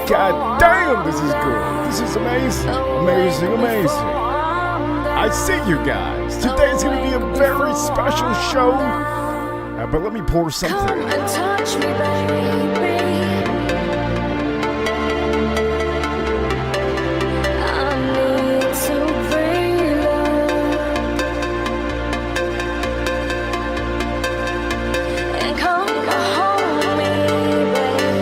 God damn, this is good. This is amazing. Amazing, amazing. I see you guys. Today's going to be a very special show. But let me pour something. Come and touch me, baby. I need to breathe. And come hold me, baby.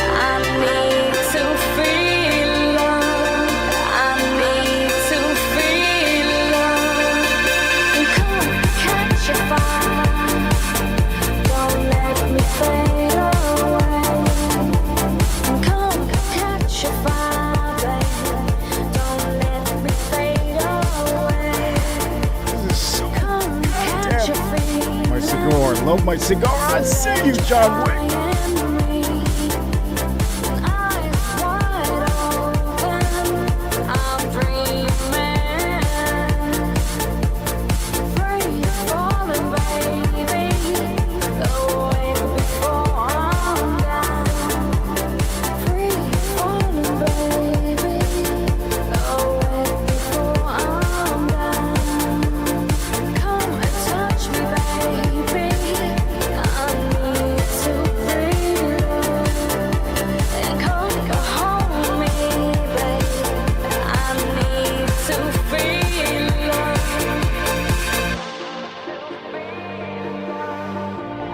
I need to feel love. I need to feel love. And come catch a fire. Don't let me fade away. And come catch a fire, baby. Don't let me fade away. This is so Come catch a feeling. my cigar. Love my cigar. I see you, John Wick.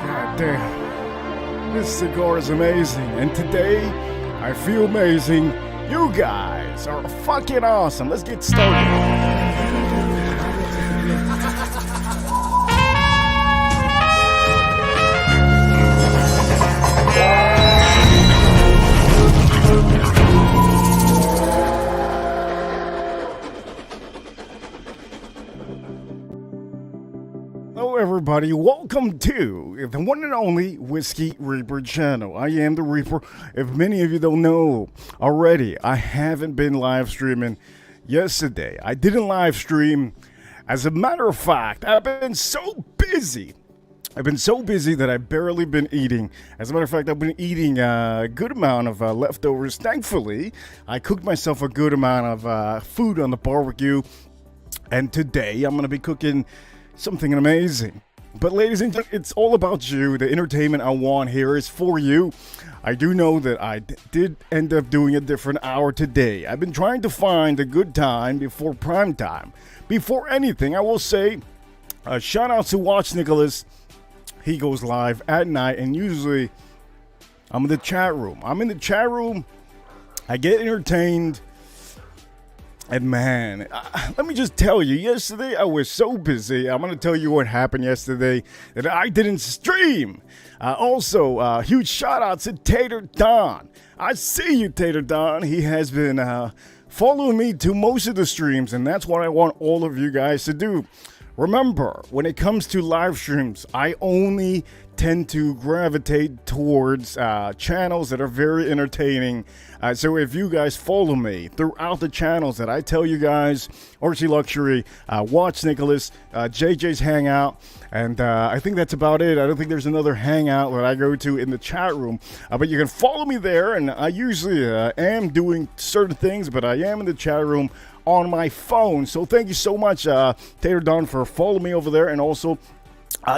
God damn. This cigar is amazing. And today, I feel amazing. You guys are fucking awesome. Let's get started. Hello everybody, welcome to the one and only Whiskey Reaper channel. I am the Reaper. If many of you don't know already, I haven't been live streaming yesterday. I didn't live stream. As a matter of fact, I've been so busy. I've been so busy that I've barely been eating. As a matter of fact, I've been eating a good amount of leftovers. Thankfully, I cooked myself a good amount of food on the barbecue. And today, I'm going to be cooking something amazing. But ladies and gentlemen, it's all about you. The entertainment I want here is for you. I do know that I did end up doing a different hour today. I've been trying to find a good time before prime time. Before anything, I will say shout out to Watch Nicholas. He goes live at night, and usually I'm in the chat room. I get entertained. And man, let me just tell you, yesterday I was so busy. I'm going to tell you what happened yesterday that I didn't stream. Also, huge shout out to Tater Don. I see you, Tater Don. He has been following me to most of the streams, and that's what I want all of you guys to do. Remember, when it comes to live streams, I only tend to gravitate towards channels that are very entertaining. So if you guys follow me throughout the channels that I tell you guys, Archie Luxury, Watch Nicholas, JJ's Hangout, and I think that's about it. I don't think there's another hangout that I go to in the chat room. But you can follow me there, and I usually am doing certain things, but I am in the chat room on my phone. So thank you so much, Tater Don, for following me over there, and also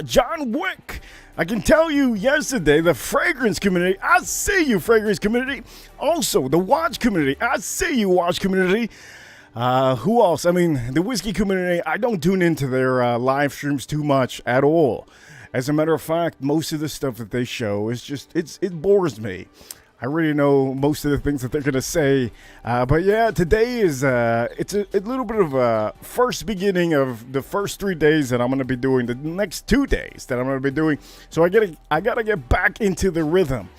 John Wick. I can tell you yesterday, the fragrance community, I see you, fragrance community. Also, the watch community, I see you, watch community. Who else? I mean, the whiskey community, I don't tune into their live streams too much at all. As a matter of fact, most of the stuff that they show is just, it bores me. I already know most of the things that they're going to say. But yeah, today is, it's a little bit of a first beginning of the first 3 days that I'm going to be doing, the next 2 days that I'm going to be doing. So I got to get back into the rhythm.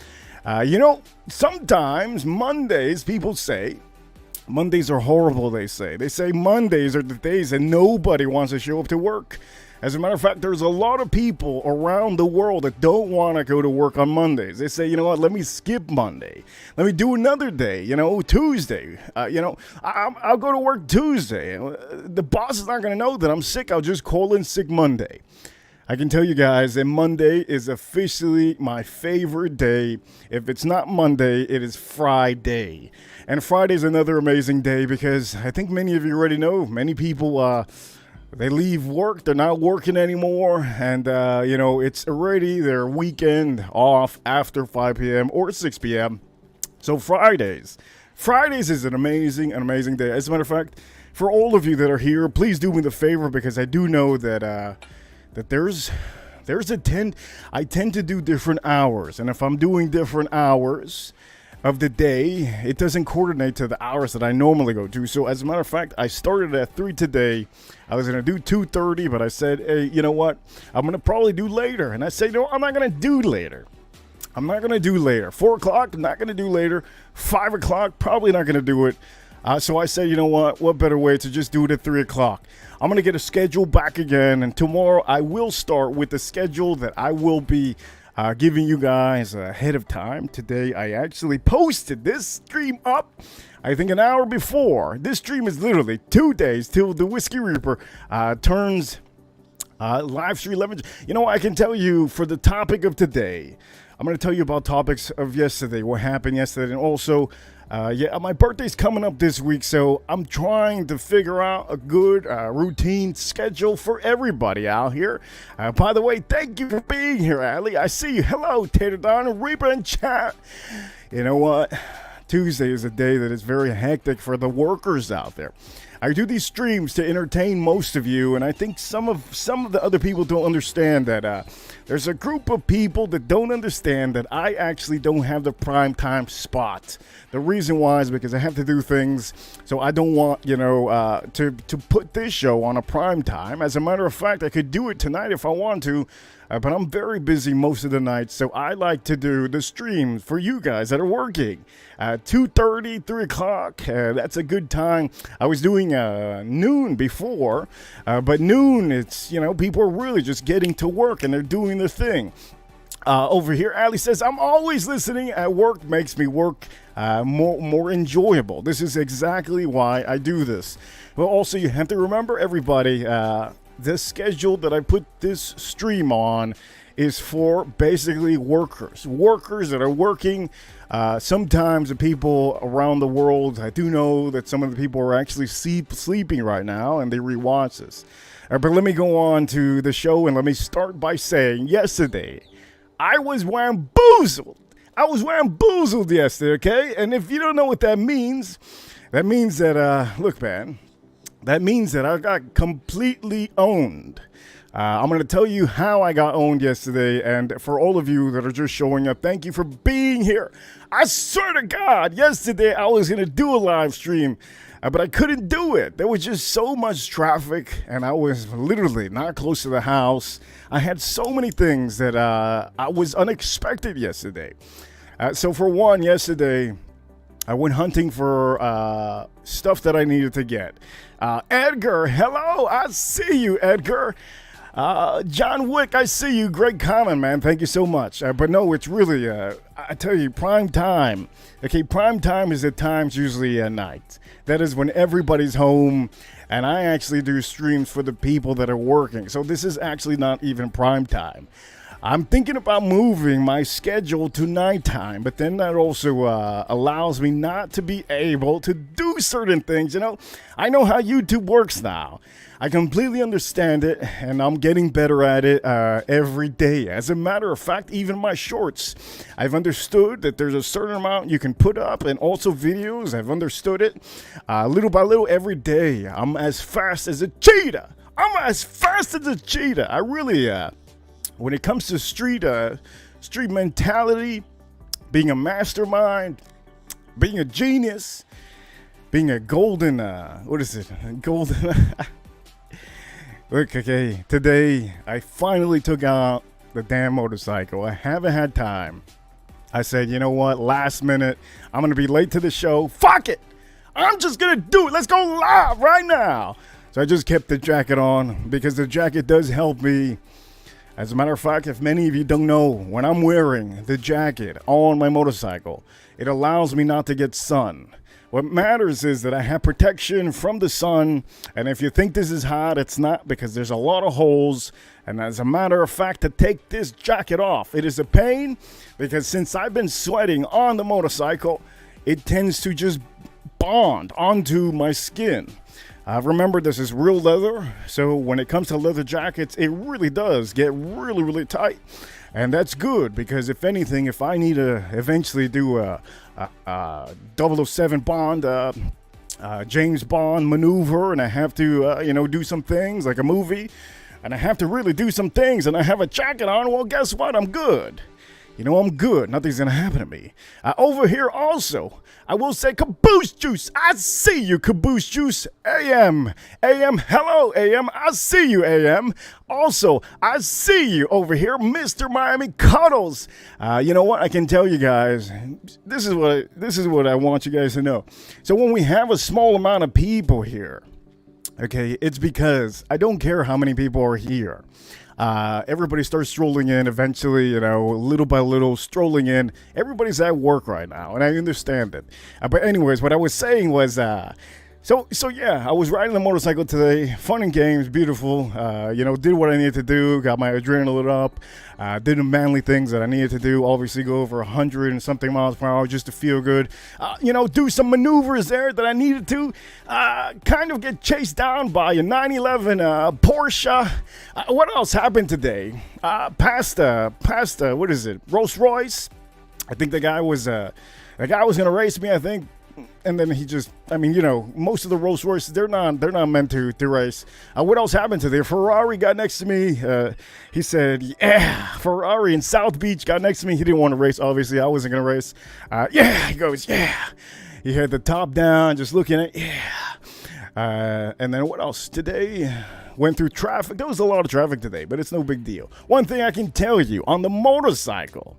You know, sometimes Mondays, people say, Mondays are horrible, they say. They say Mondays are the days that nobody wants to show up to work. As a matter of fact, there's a lot of people around the world that don't want to go to work on Mondays. They say, you know what, let me skip Monday. Let me do another day, Tuesday. I'll go to work Tuesday. The boss is not going to know that I'm sick. I'll just call in sick Monday. I can tell you guys that Monday is officially my favorite day. If it's not Monday, it is Friday. And Friday is another amazing day because I think many of you already know, many people, they leave work, they're not working anymore, and, it's already their weekend off after 5 p.m. or 6 p.m. So Fridays is an amazing day. As a matter of fact, for all of you that are here, please do me the favor because I do know that I tend to do different hours, and if I'm doing different hours of the day, it doesn't coordinate to the hours that I normally go to. So as a matter of fact, I started at 3 today. I was going to do 2:30, but I said, hey, you know what? I'm going to probably do later. And I said, no, I'm not going to do later. 4 o'clock, I'm not going to do later. 5 o'clock, probably not going to do it. So I said, you know what better way to just do it at 3 o'clock. I'm going to get a schedule back again, and tomorrow I will start with the schedule that I will be giving you guys ahead of time. Today I actually posted this stream up, I think an hour before. This stream is literally 2 days till the Whiskey Reaper turns live stream 11. You know, I can tell you for the topic of today, I'm going to tell you about topics of yesterday, what happened yesterday, and also, my birthday's coming up this week, so I'm trying to figure out a good routine schedule for everybody out here. By the way, thank you for being here, Ali. I see you. Hello, Tater Don and Reaper in chat. You know what? Tuesday is a day that is very hectic for the workers out there. I do these streams to entertain most of you, and I think some of the other people don't understand that there's a group of people that don't understand that I actually don't have the prime time spot. The reason why is because I have to do things, so I don't want, to put this show on a prime time. As a matter of fact, I could do it tonight if I want to, but I'm very busy most of the night, so I like to do the streams for you guys that are working. 2:30, 3 o'clock, that's a good time. I was doing noon before, but noon, it's, people are really just getting to work and they're doing their thing. Over here, Ali says, I'm always listening at work, makes me work more enjoyable. This is exactly why I do this. Well, also, you have to remember, everybody, the schedule that I put this stream on is for basically workers that are working. Sometimes the people around the world, I do know that some of the people are actually sleeping right now and they rewatch this. But let me go on to the show and let me start by saying yesterday, I was bamboozled yesterday, okay? And if you don't know what that means that, look, man, that means that I got completely owned. I'm going to tell you how I got owned yesterday, and for all of you that are just showing up, thank you for being here. I swear to God, yesterday I was going to do a live stream, but I couldn't do it. There was just so much traffic, and I was literally not close to the house. I had so many things that I was unexpected yesterday. So for one, yesterday, I went hunting for stuff that I needed to get. Edgar, hello, I see you, Edgar. John Wick, I see you. Great comment, man. Thank you so much. But no, it's really, I tell you, prime time. Okay, prime time is at times usually at night. That is when everybody's home, and I actually do streams for the people that are working. So this is actually not even prime time. I'm thinking about moving my schedule to nighttime, but then that also allows me not to be able to do certain things. I know how YouTube works now. I completely understand it, and I'm getting better at it every day. As a matter of fact, even my shorts, I've understood that there's a certain amount you can put up, and also videos, I've understood it little by little every day. I'm as fast as a cheetah. I really, when it comes to street mentality, being a mastermind, being a genius, being a golden, Look, okay, today I finally took out the damn motorcycle. I haven't had time. I said, you know what, last minute, I'm going to be late to the show. Fuck it! I'm just going to do it. Let's go live right now. So I just kept the jacket on because the jacket does help me. As a matter of fact, if many of you don't know, when I'm wearing the jacket on my motorcycle, it allows me not to get sun. What matters is that I have protection from the sun, and if you think this is hot, it's not, because there's a lot of holes. And as a matter of fact, to take this jacket off, it is a pain, because since I've been sweating on the motorcycle, it tends to just bond onto my skin. Remember, this is real leather, so when it comes to leather jackets, it really does get really, really tight. And that's good, because if anything, if I need to eventually do a 007 Bond, James Bond maneuver, and I have to, do some things like a movie, and I have to really do some things, and I have a jacket on, well, guess what? I'm good. I'm good. Nothing's going to happen to me. Over here also, I will say Caboose Juice. I see you, Caboose Juice. AM. Hello, AM. I see you, AM. Also, I see you over here, Mr. Miami Cuddles. You know what? I can tell you guys, this is what I want you guys to know. So when we have a small amount of people here, okay, it's because I don't care how many people are here. Everybody starts strolling in eventually, little by little strolling in. Everybody's at work right now, and I understand it. But anyways, what I was saying was, so yeah, I was riding the motorcycle today. Fun and games, beautiful. Did what I needed to do, got my adrenaline up, did the manly things that I needed to do. Obviously, go over 100 and something miles per hour just to feel good. Do some maneuvers there that I needed to. Kind of get chased down by a 911 Porsche. What else happened today? Past what is it? Rolls Royce. I think the guy was gonna race me, I think. And then he just, most of the Rolls Royces, they're not meant to race. What else happened today? Ferrari got next to me. He said, yeah, Ferrari in South Beach got next to me. He didn't want to race. Obviously, I wasn't going to race. Yeah, he goes, yeah. He had the top down, just looking at, yeah. And then what else? Today, went through traffic. There was a lot of traffic today, but it's no big deal. One thing I can tell you, on the motorcycle,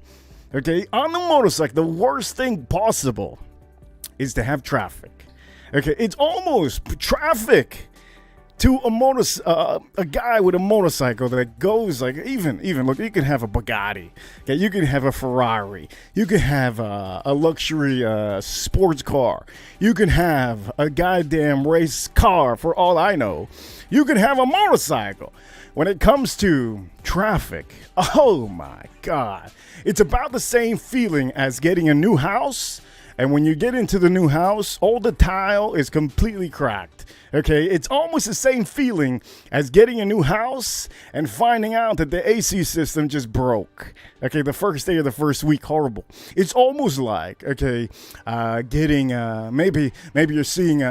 the worst thing possible is to have traffic. Okay, it's almost traffic to a guy with a motorcycle that goes like, even look, you can have a Bugatti, okay, you can have a Ferrari, you can have a luxury sports car, you can have a goddamn race car, for all I know. You can have a motorcycle. When it comes to traffic, oh my God, it's about the same feeling as getting a new house. And when you get into the new house, all the tile is completely cracked. Okay, it's almost the same feeling as getting a new house and finding out that the AC system just broke. Okay, the first day of the first week, horrible. It's almost like, okay, getting, maybe you're seeing,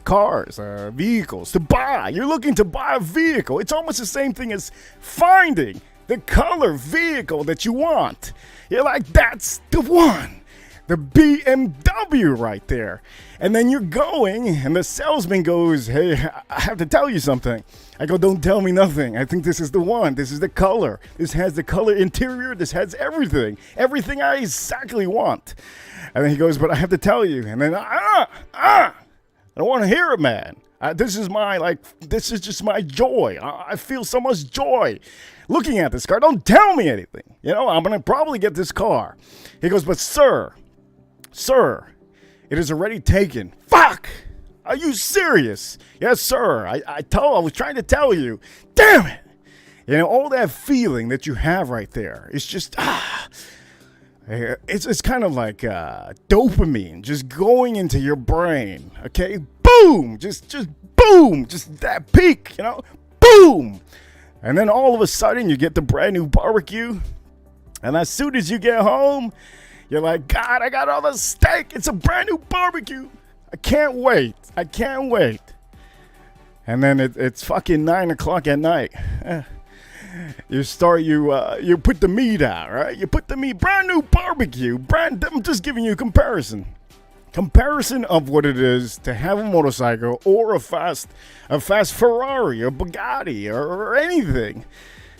cars, vehicles to buy. You're looking to buy a vehicle. It's almost the same thing as finding the color vehicle that you want. You're like, that's the one. The BMW right there. And then you're going, and the salesman goes, hey, I have to tell you something. I go, don't tell me nothing. I think this is the one. This is the color. This has the color interior. This has everything. Everything I exactly want. And then he goes, but I have to tell you. And then, I don't want to hear it, man. This is just my joy. I feel so much joy looking at this car. Don't tell me anything. I'm going to probably get this car. He goes, but sir, it is already taken. Fuck! Are you serious? Yes, sir. I was trying to tell you. Damn it! All that feeling that you have right there. It's just, it's kind of like dopamine just going into your brain. Okay? Boom! Just boom! Just that peak, Boom! And then all of a sudden you get the brand new barbecue. And as soon as you get home, you're like, God, I got all the steak. It's a brand new barbecue. I can't wait. And then it's fucking 9 o'clock at night. You put the meat out, right? You put the meat, brand new barbecue. I'm just giving you a comparison of what it is to have a motorcycle or a fast Ferrari or Bugatti or anything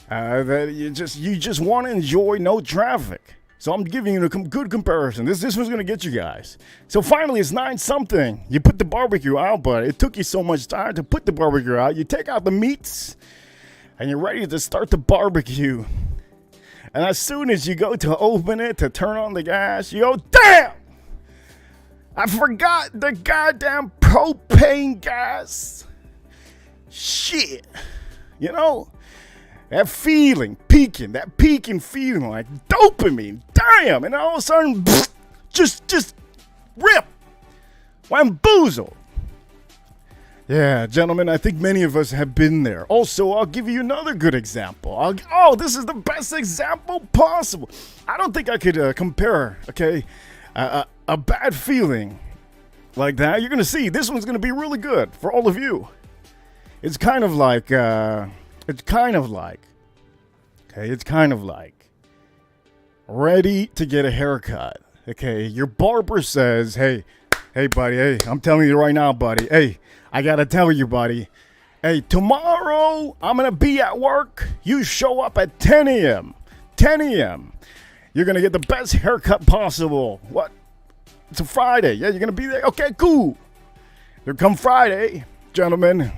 that you just want to enjoy, no traffic. So I'm giving you a good comparison. This was going to get you guys. So finally, it's 9-something. You put the barbecue out, but it took you so much time to put the barbecue out. You take out the meats, and you're ready to start the barbecue. And as soon as you go to open it, to turn on the gas, you go, damn! I forgot the goddamn propane gas. Shit. You know? That feeling, that peaking feeling like dopamine. Damn. And all of a sudden, just rip. Wamboozle. Yeah, gentlemen, I think many of us have been there. Also, I'll give you another good example. This is the best example possible. I don't think I could compare, okay, a bad feeling like that. You're going to see, this one's going to be really good for all of you. It's kind of like ready to get a haircut. Okay, your barber says, hey, buddy, hey, I'm telling you right now, buddy, hey, I gotta tell you, buddy, hey, tomorrow I'm gonna be at work. You show up at 10 a.m. 10 a.m. You're gonna get the best haircut possible. What? It's a Friday. Yeah, you're gonna be there? Okay, cool. There come Friday, gentlemen.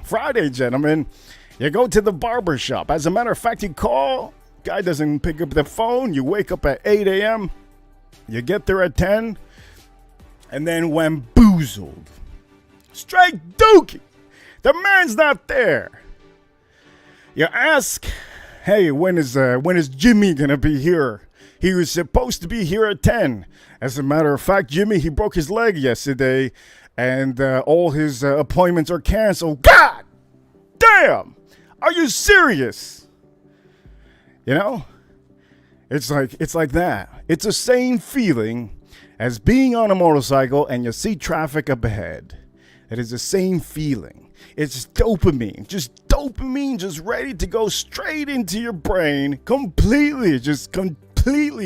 You go to the barber shop. As a matter of fact, you call. Guy doesn't pick up the phone. You wake up at 8 a.m. You get there at 10. And then wamboozled. Straight dookie. The man's not there. You ask, hey, when is Jimmy gonna be here? He was supposed to be here at 10. As a matter of fact, Jimmy, he broke his leg yesterday, and all his appointments are canceled. God damn! Are you serious? You know? It's like that. It's the same feeling as being on a motorcycle and you see traffic up ahead. It is the same feeling. It's dopamine, just ready to go straight into your brain, completely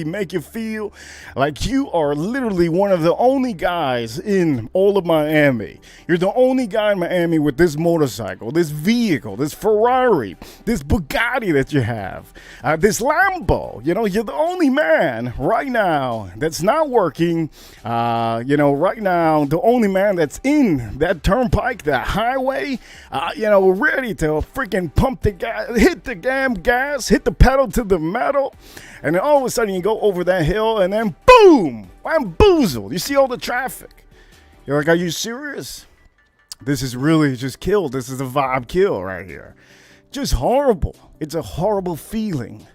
make you feel like you are literally one of the only guys in all of Miami. You're the only guy in Miami with this motorcycle, this vehicle, this Ferrari, this Bugatti that you have, this Lambo. You know, you're the only man right now that's not working. Right now, the only man that's in that turnpike, that highway, ready to freaking pump the gas, hit the damn gas, hit the pedal to the metal. And then all of a sudden you go over that hill and then boom, bamboozled. You see all the traffic. You're like, are you serious? This is really just kill. This is a vibe kill right here. Just horrible. It's a horrible feeling.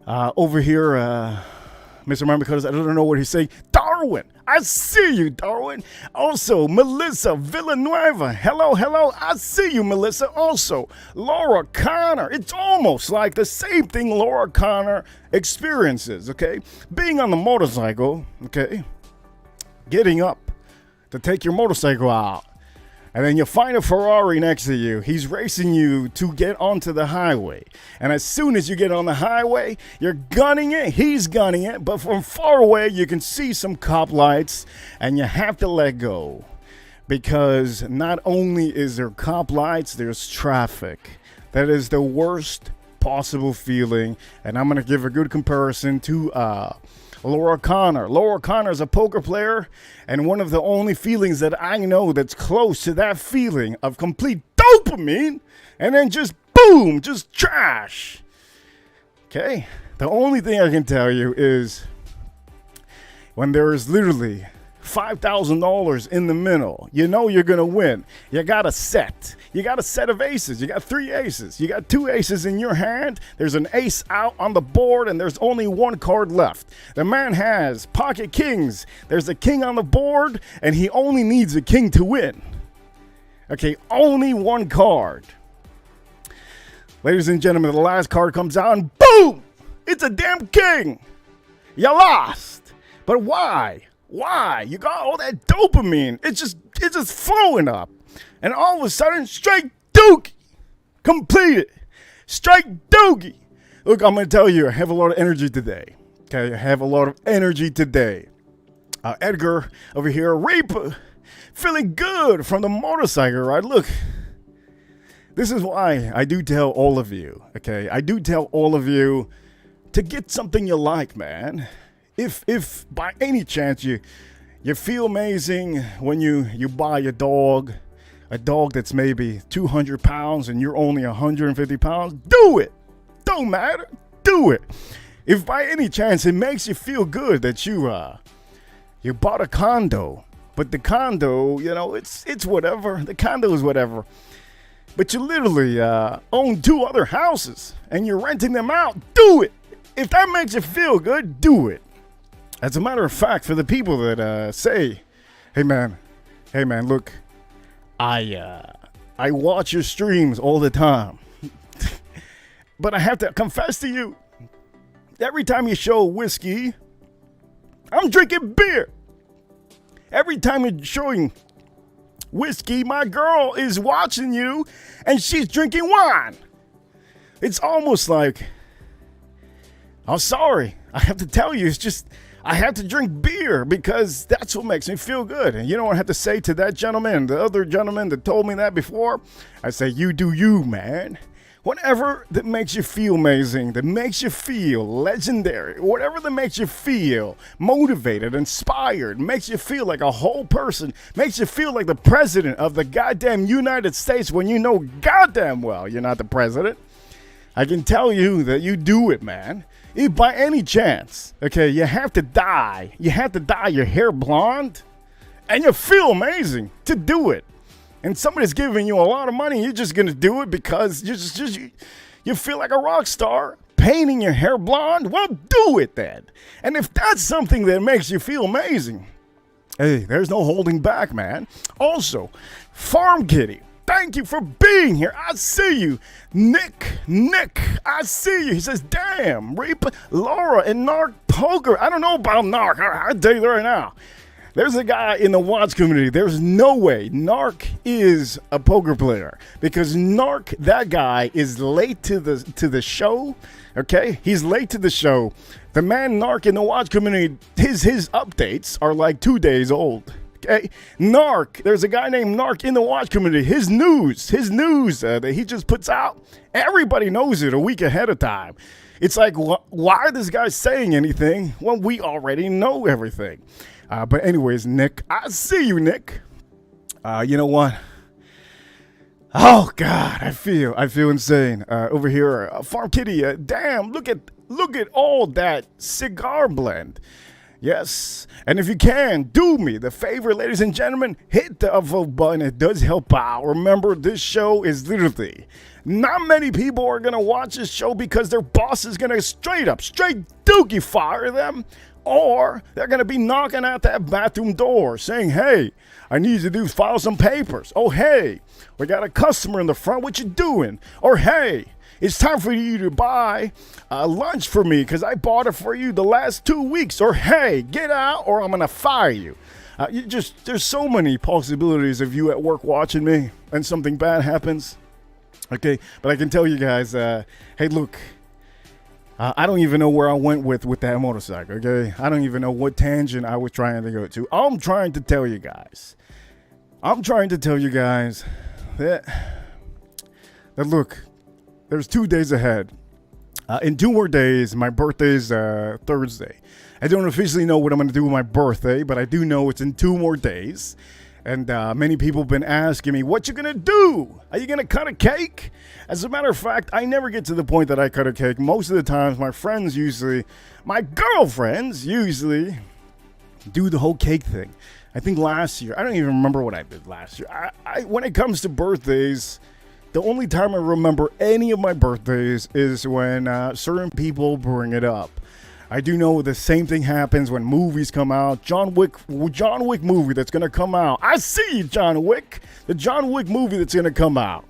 Over here, Mr. Martin, because I don't know what he's saying. Darwin, I see you, Darwin. Also, Melissa Villanueva. Hello. I see you, Melissa. Also, Laura Connor. It's almost like the same thing Laura Connor experiences, okay? Being on the motorcycle, okay? Getting up to take your motorcycle out. And then you find a Ferrari next to you. He's racing you to get onto the highway. And as soon as you get on the highway, you're gunning it. He's gunning it. But from far away, you can see some cop lights. And you have to let go. Because not only is there cop lights, there's traffic. That is the worst possible feeling. And I'm going to give a good comparison to Laura Connor. Laura Connor is a poker player, and one of the only feelings that I know that's close to that feeling of complete dopamine, and then just boom, just trash. Okay? The only thing I can tell you is when there is literally $5,000 in the middle, you know you're going to win. You got a set. You got a set of aces. You got 3 aces. You got 2 aces in your hand. There's an ace out on the board, and there's only 1 card left. The man has pocket kings. There's a king on the board, and he only needs a king to win. Okay, only 1 card. Ladies and gentlemen, the last card comes out, and boom! It's a damn king. You lost. But why? Why? You got all that dopamine. It's just flowing up. And all of a sudden, straight dookie. Completed. Straight dookie. Look, I'm going to tell you, I have a lot of energy today. Okay, I have a lot of energy today. Edgar over here, Reaper, feeling good from the motorcycle ride. Look, this is why I do tell all of you, okay? I do tell all of you to get something you like, man. If by any chance you feel amazing when you buy a dog that's maybe 200 pounds and you're only 150 pounds, do it. Don't matter. Do it. If by any chance it makes you feel good that you bought a condo, But the condo, you know, it's whatever. The condo is whatever. But you literally own 2 other houses and you're renting them out. Do it. If that makes you feel good, do it. As a matter of fact, for the people that say, hey man, look, I watch your streams all the time. But I have to confess to you, every time you show whiskey, I'm drinking beer. Every time you're showing whiskey, my girl is watching you and she's drinking wine. It's almost like, I'm sorry, I have to tell you, it's just, I have to drink beer because that's what makes me feel good. And you know what I have to say to that gentleman, the other gentleman that told me that before? I say, you do you, man. Whatever that makes you feel amazing, that makes you feel legendary, whatever that makes you feel motivated, inspired, makes you feel like a whole person, makes you feel like the president of the goddamn United States when you know goddamn well you're not the president. I can tell you that you do it, man. If by any chance, okay, you have to dye your hair blonde, and you feel amazing to do it. And somebody's giving you a lot of money, you're just gonna do it because you feel like a rock star. Painting your hair blonde, well, do it then. And if that's something that makes you feel amazing, hey, there's no holding back, man. Also, Farm Kitty, thank you for being here. I see you. Nick, I see you. He says, damn, Reaper, Laura, and Narc Poker. I don't know about Narc. I'll tell you right now. There's a guy in the watch community. There's no way Narc is a poker player because Narc, that guy, is late to the show. Okay, he's late to the show. The man Narc in the watch community, his updates are like 2 days old. Okay, Narc. There's a guy named Narc in the watch community. His news that he just puts out, everybody knows it a week ahead of time. It's like, why is this guy saying anything when we already know everything? But anyways, Nick, I see you, Nick. You know what? Oh God, I feel insane over here. Farm Kitty, damn! Look at all that cigar blend. Yes, and if you can, do me the favor, ladies and gentlemen, hit the vote button. It does help out. Remember, this show is literally, not many people are gonna watch this show because their boss is gonna straight dookie fire them. Or they're going to be knocking at that bathroom door saying, hey, I need you to file some papers. Oh, hey, we got a customer in the front. What you doing? Or, hey, it's time for you to buy lunch for me because I bought it for you the last 2 weeks. Or, hey, get out or I'm going to fire you. There's so many possibilities of you at work watching me and something bad happens. Okay, but I can tell you guys, hey, look. I don't even know where I went with that motorcycle, okay? I don't even know what tangent I was trying to go to. I'm trying to tell you guys that look, there's 2 days ahead. In 2 more days, my birthday's Thursday. I don't officially know what I'm going to do with my birthday, but I do know it's in 2 more days. And many people have been asking me, what you going to do? Are you going to cut a cake? As a matter of fact, I never get to the point that I cut a cake. Most of the times, my girlfriends usually do the whole cake thing. I think last year, I don't even remember what I did last year. When it comes to birthdays, the only time I remember any of my birthdays is when certain people bring it up. I do know the same thing happens when movies come out. John Wick movie that's going to come out. I see John Wick. The John Wick movie that's going to come out.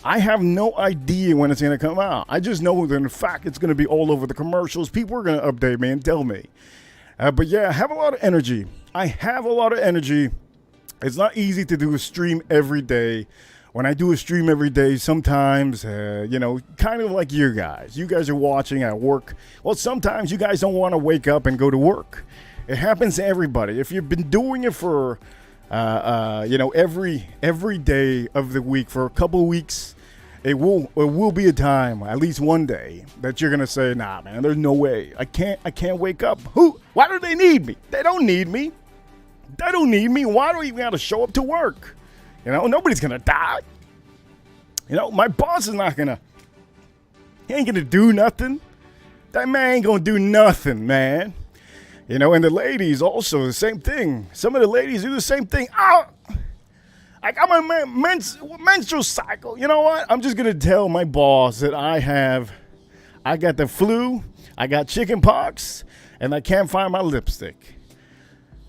I have no idea when it's going to come out. I just know that, in fact, it's going to be all over the commercials. People are going to update me and tell me. But yeah, I have a lot of energy. It's not easy to do a stream every day. When I do a stream every day, sometimes, kind of like you guys. You guys are watching at work. Well, sometimes you guys don't want to wake up and go to work. It happens to everybody. If you've been doing it for, every day of the week for a couple of weeks, it will be a time, at least one day, that you're gonna say, nah, man, there's no way. I can't wake up. Why do they need me? They don't need me. Why do we even have to show up to work? Nobody's gonna die. My boss is he ain't gonna do nothing. That man ain't gonna do nothing, man. You know, and the ladies also the same thing. Some of the ladies do the same thing. Ah, I got my menstrual cycle. You know what? I'm just gonna tell my boss that I got the flu, I got chicken pox, and I can't find my lipstick.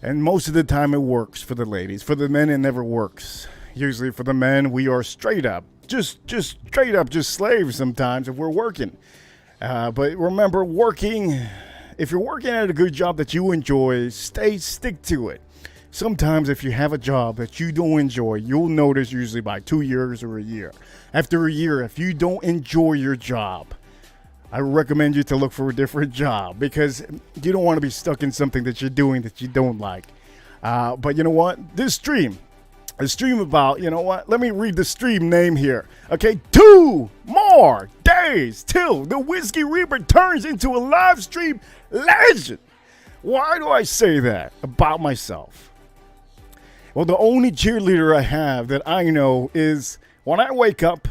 And most of the time it works for the ladies. For the men, it never works. Usually for the men, we are straight up, just straight up, just slaves sometimes if we're working. But remember, if you're working at a good job that you enjoy, stick to it. Sometimes if you have a job that you don't enjoy, you'll notice usually by 2 years or a year. After a year, if you don't enjoy your job, I recommend you to look for a different job because you don't want to be stuck in something that you're doing that you don't like. But you know what? This stream, a stream about, you know what? Let me read the stream name here. Okay, 2 more days till the Whiskey Reaper turns into a live stream legend. Why do I say that about myself? Well, the only cheerleader I have that I know is when I wake up,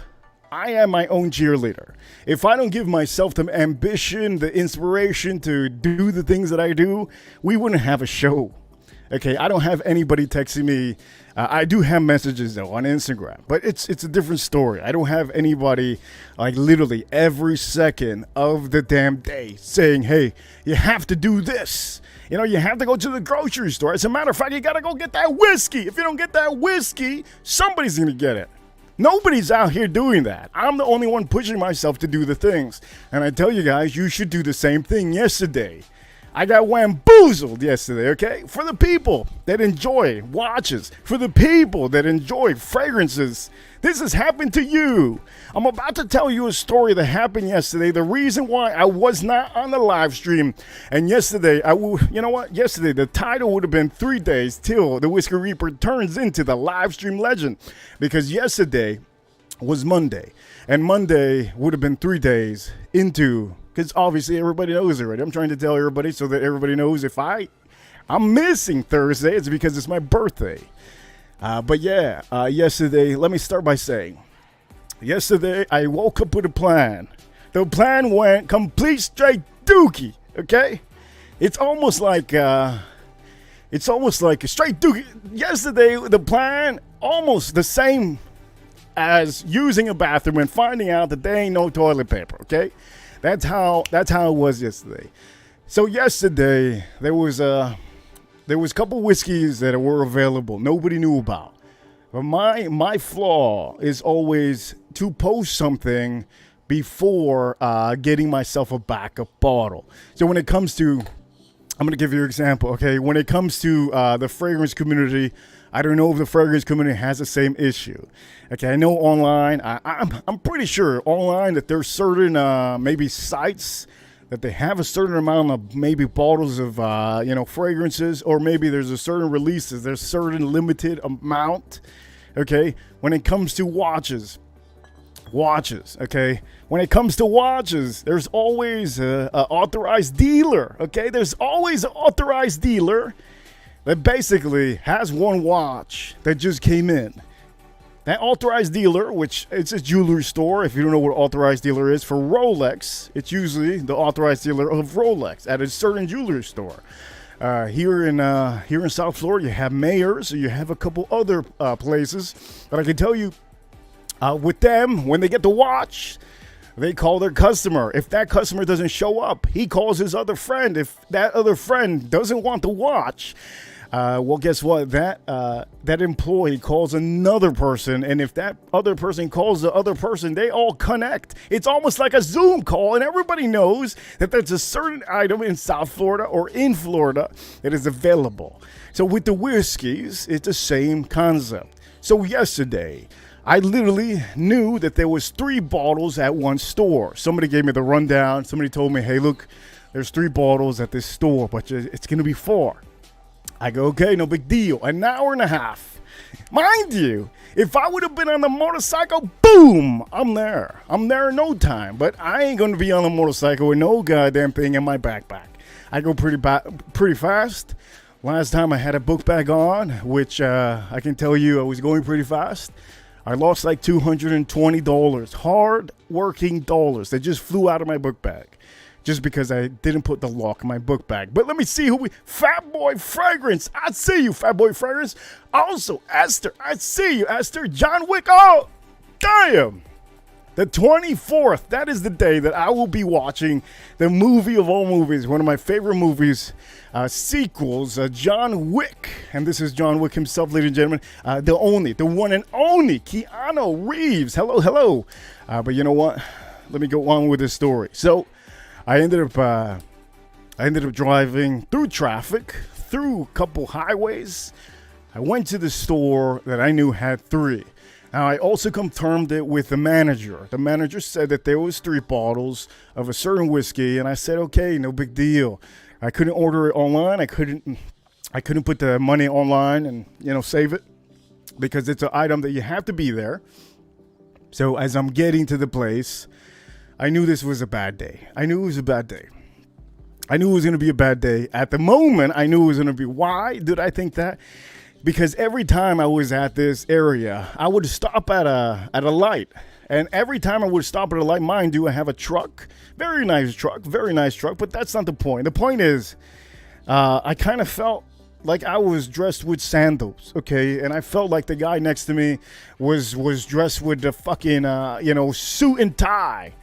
I am my own cheerleader. If I don't give myself the ambition, the inspiration to do the things that I do, we wouldn't have a show. Okay, I don't have anybody texting me. I do have messages though on Instagram, but it's a different story. I don't have anybody like literally every second of the damn day saying, hey, you have to do this. You know, you have to go to the grocery store. As a matter of fact, you got to go get that whiskey. If you don't get that whiskey, somebody's going to get it. Nobody's out here doing that. I'm the only one pushing myself to do the things. And I tell you guys, you should do the same thing yesterday. I got wamboozled yesterday, okay? For the people that enjoy watches, for the people that enjoy fragrances, this has happened to you. I'm about to tell you a story that happened yesterday. The reason why I was not on the live stream. And yesterday, you know what? Yesterday, the title would have been 3 days till the Whiskey Reaper turns into the live stream legend. Because yesterday was Monday. And Monday would have been 3 days into... Because obviously everybody knows already. I'm trying to tell everybody so that everybody knows if I'm missing Thursday, it's because it's my birthday. But yeah, yesterday, let me start by saying, yesterday I woke up with a plan. The plan went complete straight dookie, okay? It's almost like a straight dookie. Yesterday, the plan almost the same as using a bathroom and finding out that there ain't no toilet paper, okay? That's how it was yesterday. So yesterday there was a couple whiskeys that were available. Nobody knew about. But my flaw is always to post something before getting myself a backup bottle. So when it comes to, I'm gonna give you an example. Okay, when it comes to the fragrance community, I don't know if the fragrance community has the same issue. Okay, I know online, I'm pretty sure online that there's certain maybe sites that they have a certain amount of maybe bottles of fragrances, or maybe there's a certain releases. There's certain limited amount. Okay, when it comes to watches. Okay, when it comes to watches, there's always an authorized dealer. Okay, there's always an authorized dealer that basically has one watch that just came in. That authorized dealer, which it's a jewelry store, if you don't know what authorized dealer is, for Rolex, it's usually the authorized dealer of Rolex at a certain jewelry store. Here in South Florida, you have Mayors, you have a couple other places. But I can tell you, with them, when they get the watch, they call their customer. If that customer doesn't show up, he calls his other friend. If that other friend doesn't want the watch, well, guess what? That employee calls another person, and if that other person calls the other person, they all connect. It's almost like a Zoom call, and everybody knows that there's a certain item in South Florida or in Florida that is available. So with the whiskeys, it's the same concept. So yesterday, I literally knew that there was 3 bottles at one store. Somebody gave me the rundown. Somebody told me, hey, look, there's 3 bottles at this store, but it's going to be 4. I go, okay, no big deal. An hour and a half. Mind you, if I would have been on the motorcycle, boom, I'm there. I'm there in no time. But I ain't going to be on the motorcycle with no goddamn thing in my backpack. I go pretty fast. Last time I had a book bag on, which I can tell you I was going pretty fast. I lost like $220. Hard working dollars that just flew out of my book bag. just because I didn't put the lock in my book bag. But let me see who Fat Boy Fragrance, I see you, Fat Boy Fragrance. Also, Esther, I see you, Esther. John Wick, oh, damn. The 24th, that is the day that I will be watching the movie of all movies, one of my favorite movies, sequels, John Wick. And this is John Wick himself, ladies and gentlemen. The one and only Keanu Reeves. Hello, hello. But you know what? Let me go on with this story. So, I ended up driving through traffic, through a couple highways. I went to the store that I knew had 3. Now, I also confirmed it with the manager. The manager said that there was 3 bottles of a certain whiskey, and I said, okay, no big deal. I couldn't order it online. I couldn't put the money online and, save it because it's an item that you have to be there. So as I'm getting to the place, I knew this was a bad day. I knew it was a bad day. I knew it was going to be a bad day. At the moment, I knew it was going to be. Why did I think that? Because every time I was at this area, I would stop at a light. And every time I would stop at a light, mind you, I have a truck. Very nice truck, but that's not the point. The point is, I kind of felt like I was dressed with sandals, okay? And I felt like the guy next to me was dressed with the fucking, suit and tie.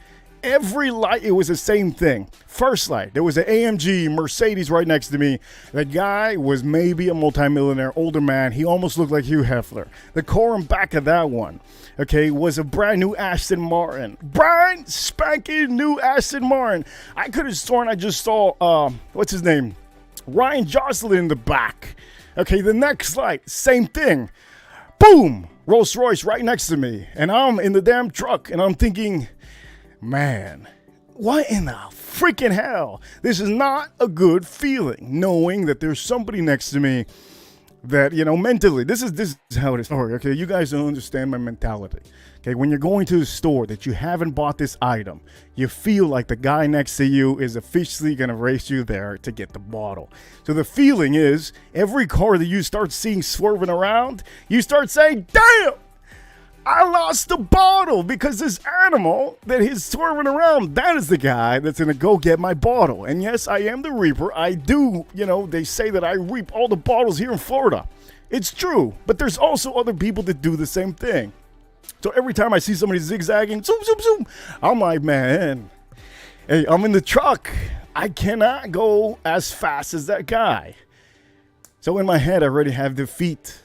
Every light, it was the same thing. First light, there was an AMG Mercedes right next to me. The guy was maybe a multimillionaire, older man. He almost looked like Hugh Hefner. The car in back of that one, okay, was a brand new Aston Martin. Brand spanking new Aston Martin. I could have sworn I just saw, what's his name? Ryan Gosling in the back. Okay, the next light, same thing. Boom! Rolls Royce right next to me. And I'm in the damn truck, and I'm thinking, man, what in the freaking hell? This is not a good feeling, knowing that there's somebody next to me that, mentally, this is how it is. Okay, you guys don't understand my mentality. Okay, when you're going to the store that you haven't bought this item, you feel like the guy next to you is officially going to race you there to get the bottle. So the feeling is, every car that you start seeing swerving around, you start saying, damn! I lost the bottle because this animal that is swerving around, that is the guy that's going to go get my bottle. And yes, I am the reaper. I do, they say that I reap all the bottles here in Florida. It's true, but there's also other people that do the same thing. So every time I see somebody zigzagging, zoom, zoom, zoom, I'm like, man, hey, I'm in the truck. I cannot go as fast as that guy. So in my head, I already have defeat.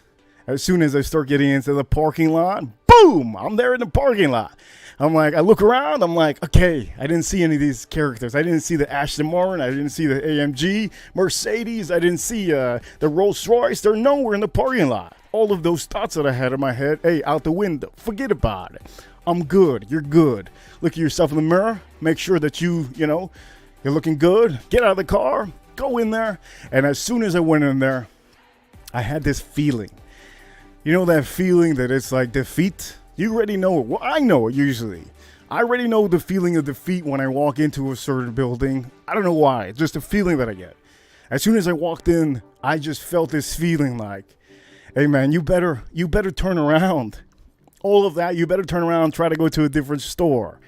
As soon as I start getting into the parking lot, boom, I'm there in the parking lot. I'm like, I look around, I'm like, okay, I didn't see any of these characters. I didn't see the Aston Martin, I didn't see the AMG Mercedes, I didn't see the Rolls Royce. They're nowhere in the parking lot. All of those thoughts that I had in my head, hey, out the window, forget about it. I'm good, you're good. Look at yourself in the mirror, make sure that you're looking good. Get out of the car, go in there. And as soon as I went in there, I had this feeling. You know that feeling that it's like defeat? You already know it. Well, I know it usually. I already know the feeling of defeat when I walk into a certain building. I don't know why. It's just a feeling that I get. As soon as I walked in, I just felt this feeling like, hey man, you better turn around. All of that, you better turn around and try to go to a different store.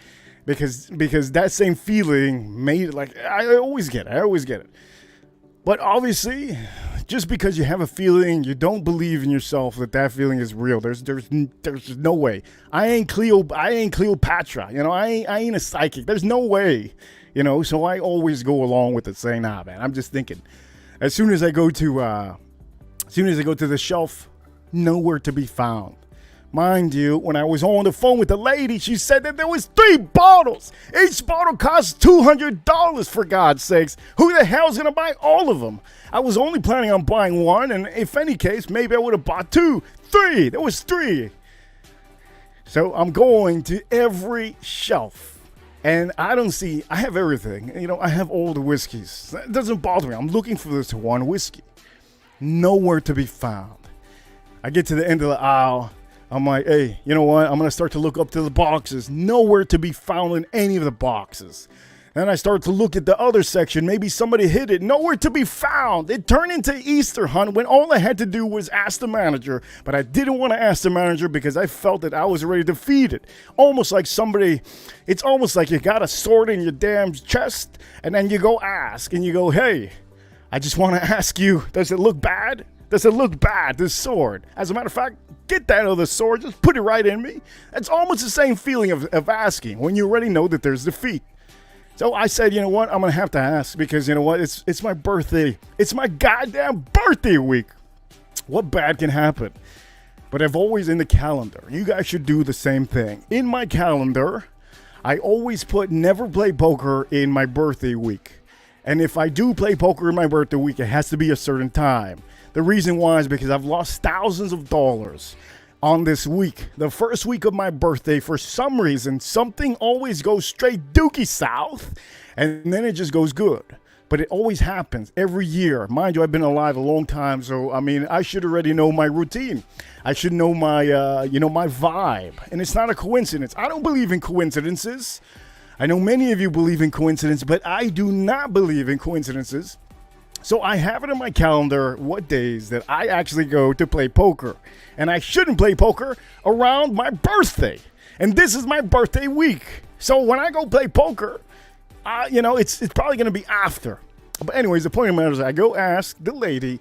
Because that same feeling made it like, I always get it. But obviously, just because you have a feeling, you don't believe in yourself that feeling is real. There's no way. I ain't Cleopatra. I ain't a psychic. There's no way. So I always go along with it, saying, nah, man. I'm just thinking. As soon as I go to the shelf, nowhere to be found. Mind you, when I was on the phone with the lady, she said that there was 3 bottles. Each bottle costs $200, for God's sakes. Who the hell's going to buy all of them? I was only planning on buying one, and if any case, maybe I would have bought 2, 3. There was 3. So I'm going to every shelf, and I have everything. I have all the whiskeys. That doesn't bother me. I'm looking for this one whiskey. Nowhere to be found. I get to the end of the aisle. I'm like, hey, you know what? I'm going to start to look up to the boxes. Nowhere to be found in any of the boxes. Then I start to look at the other section. Maybe somebody hid it. Nowhere to be found. It turned into Easter hunt when all I had to do was ask the manager. But I didn't want to ask the manager because I felt that I was already defeated. Almost like it's almost like you got a sword in your damn chest. And then you go ask. And you go, hey, I just want to ask you, does it look bad? Does it look bad, this sword? As a matter of fact, get that other sword. Just put it right in me. It's almost the same feeling of asking when you already know that there's defeat. So I said, you know what? I'm going to have to ask because, you know what? It's my birthday. It's my goddamn birthday week. What bad can happen? But I've always in the calendar. You guys should do the same thing. In my calendar, I always put never play poker in my birthday week. And if I do play poker in my birthday week, it has to be a certain time. The reason why is because I've lost thousands of dollars on this week. The first week of my birthday, for some reason, something always goes straight dookie south, and then it just goes good. But it always happens every year. Mind you, I've been alive a long time, so I mean, I should already know my routine. I should know my, my vibe. And it's not a coincidence. I don't believe in coincidences. I know many of you believe in coincidence, but I do not believe in coincidences. So I have it in my calendar what days that I actually go to play poker. And I shouldn't play poker around my birthday. And this is my birthday week. So when I go play poker, it's probably going to be after. But anyways, the point of the matter is I go ask the lady,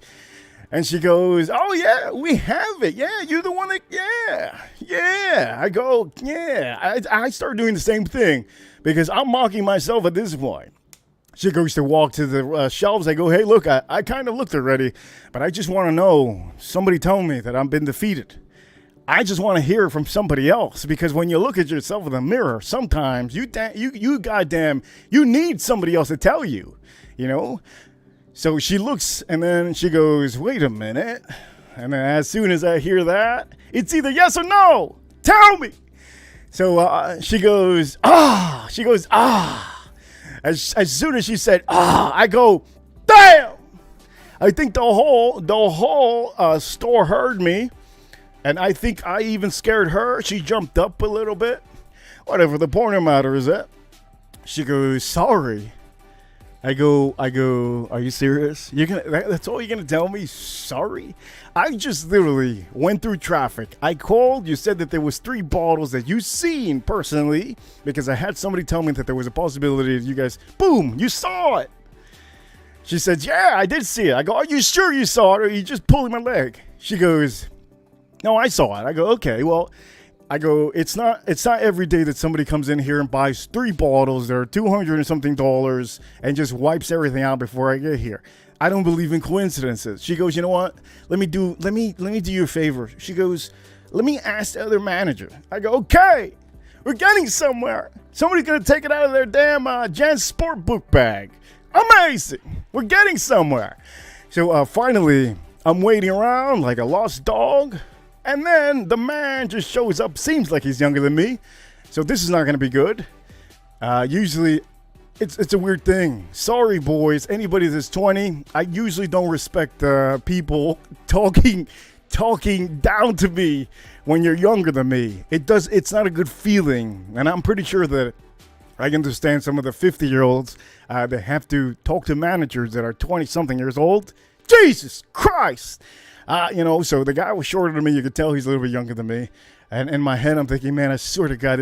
and she goes, oh, yeah, we have it. Yeah, you're the one that, yeah. I go, yeah. I start doing the same thing because I'm mocking myself at this point. She goes to walk to the shelves. I go, hey, look, I kind of looked already, but I just want to know. Somebody told me that I've been defeated. I just want to hear from somebody else because when you look at yourself in the mirror, sometimes you need somebody else to tell you, you know. So she looks and then she goes, wait a minute. And then as soon as I hear that, it's either yes or no. Tell me. So she goes, ah. She goes, ah. As soon as she said, I go, damn! I think the whole store heard me, and I think I even scared her. She jumped up a little bit. Whatever, the point of the matter is that she goes, sorry. I go, are you serious? That's all you're gonna tell me? Sorry? I just literally went through traffic. I called, you said that there was 3 bottles that you seen personally, because I had somebody tell me that there was a possibility that you guys, boom, you saw it. She said, yeah, I did see it. I go, are you sure you saw it, or are you just pulling my leg? She goes, no, I saw it. I go, okay, well, it's not every day that somebody comes in here and buys 3 bottles that are $200 and something and just wipes everything out before I get here. I don't believe in coincidences. She goes, you know what? Let me do you a favor. She goes, let me ask the other manager. I go, okay, we're getting somewhere. Somebody's gonna take it out of their damn Jan Sport book bag. Amazing. We're getting somewhere. So finally, I'm waiting around like a lost dog. And then the man just shows up, seems like he's younger than me. So this is not going to be good. Usually, it's a weird thing. Sorry, boys. Anybody that's 20, I usually don't respect people talking down to me when you're younger than me. It's not a good feeling. And I'm pretty sure that I can understand some of the 50-year-olds that have to talk to managers that are 20-something years old. Jesus Christ! So the guy was shorter than me. You could tell he's a little bit younger than me. And in my head, I'm thinking, man, I swear to God,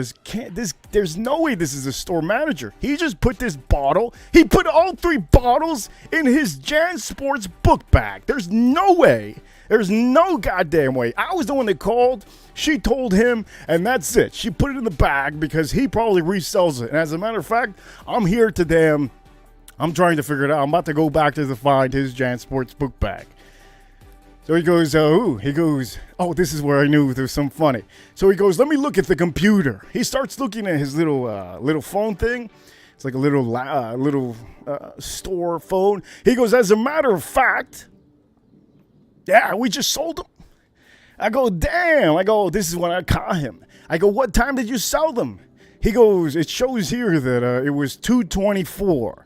there's no way this is a store manager. He just put this bottle. He put all 3 bottles in his Jan Sports book bag. There's no way. There's no goddamn way. I was the one that called. She told him, and that's it. She put it in the bag because he probably resells it. And as a matter of fact, I'm here to I'm trying to figure it out. I'm about to go back to find his Jan Sports book bag. So he goes, oh, this is where I knew there was some funny. So he goes, let me look at the computer. He starts looking at his little phone thing. It's like a little store phone. He goes, as a matter of fact, yeah, we just sold them. I go, damn. I go, this is when I caught him. I go, what time did you sell them? He goes, it shows here that it was 2:24.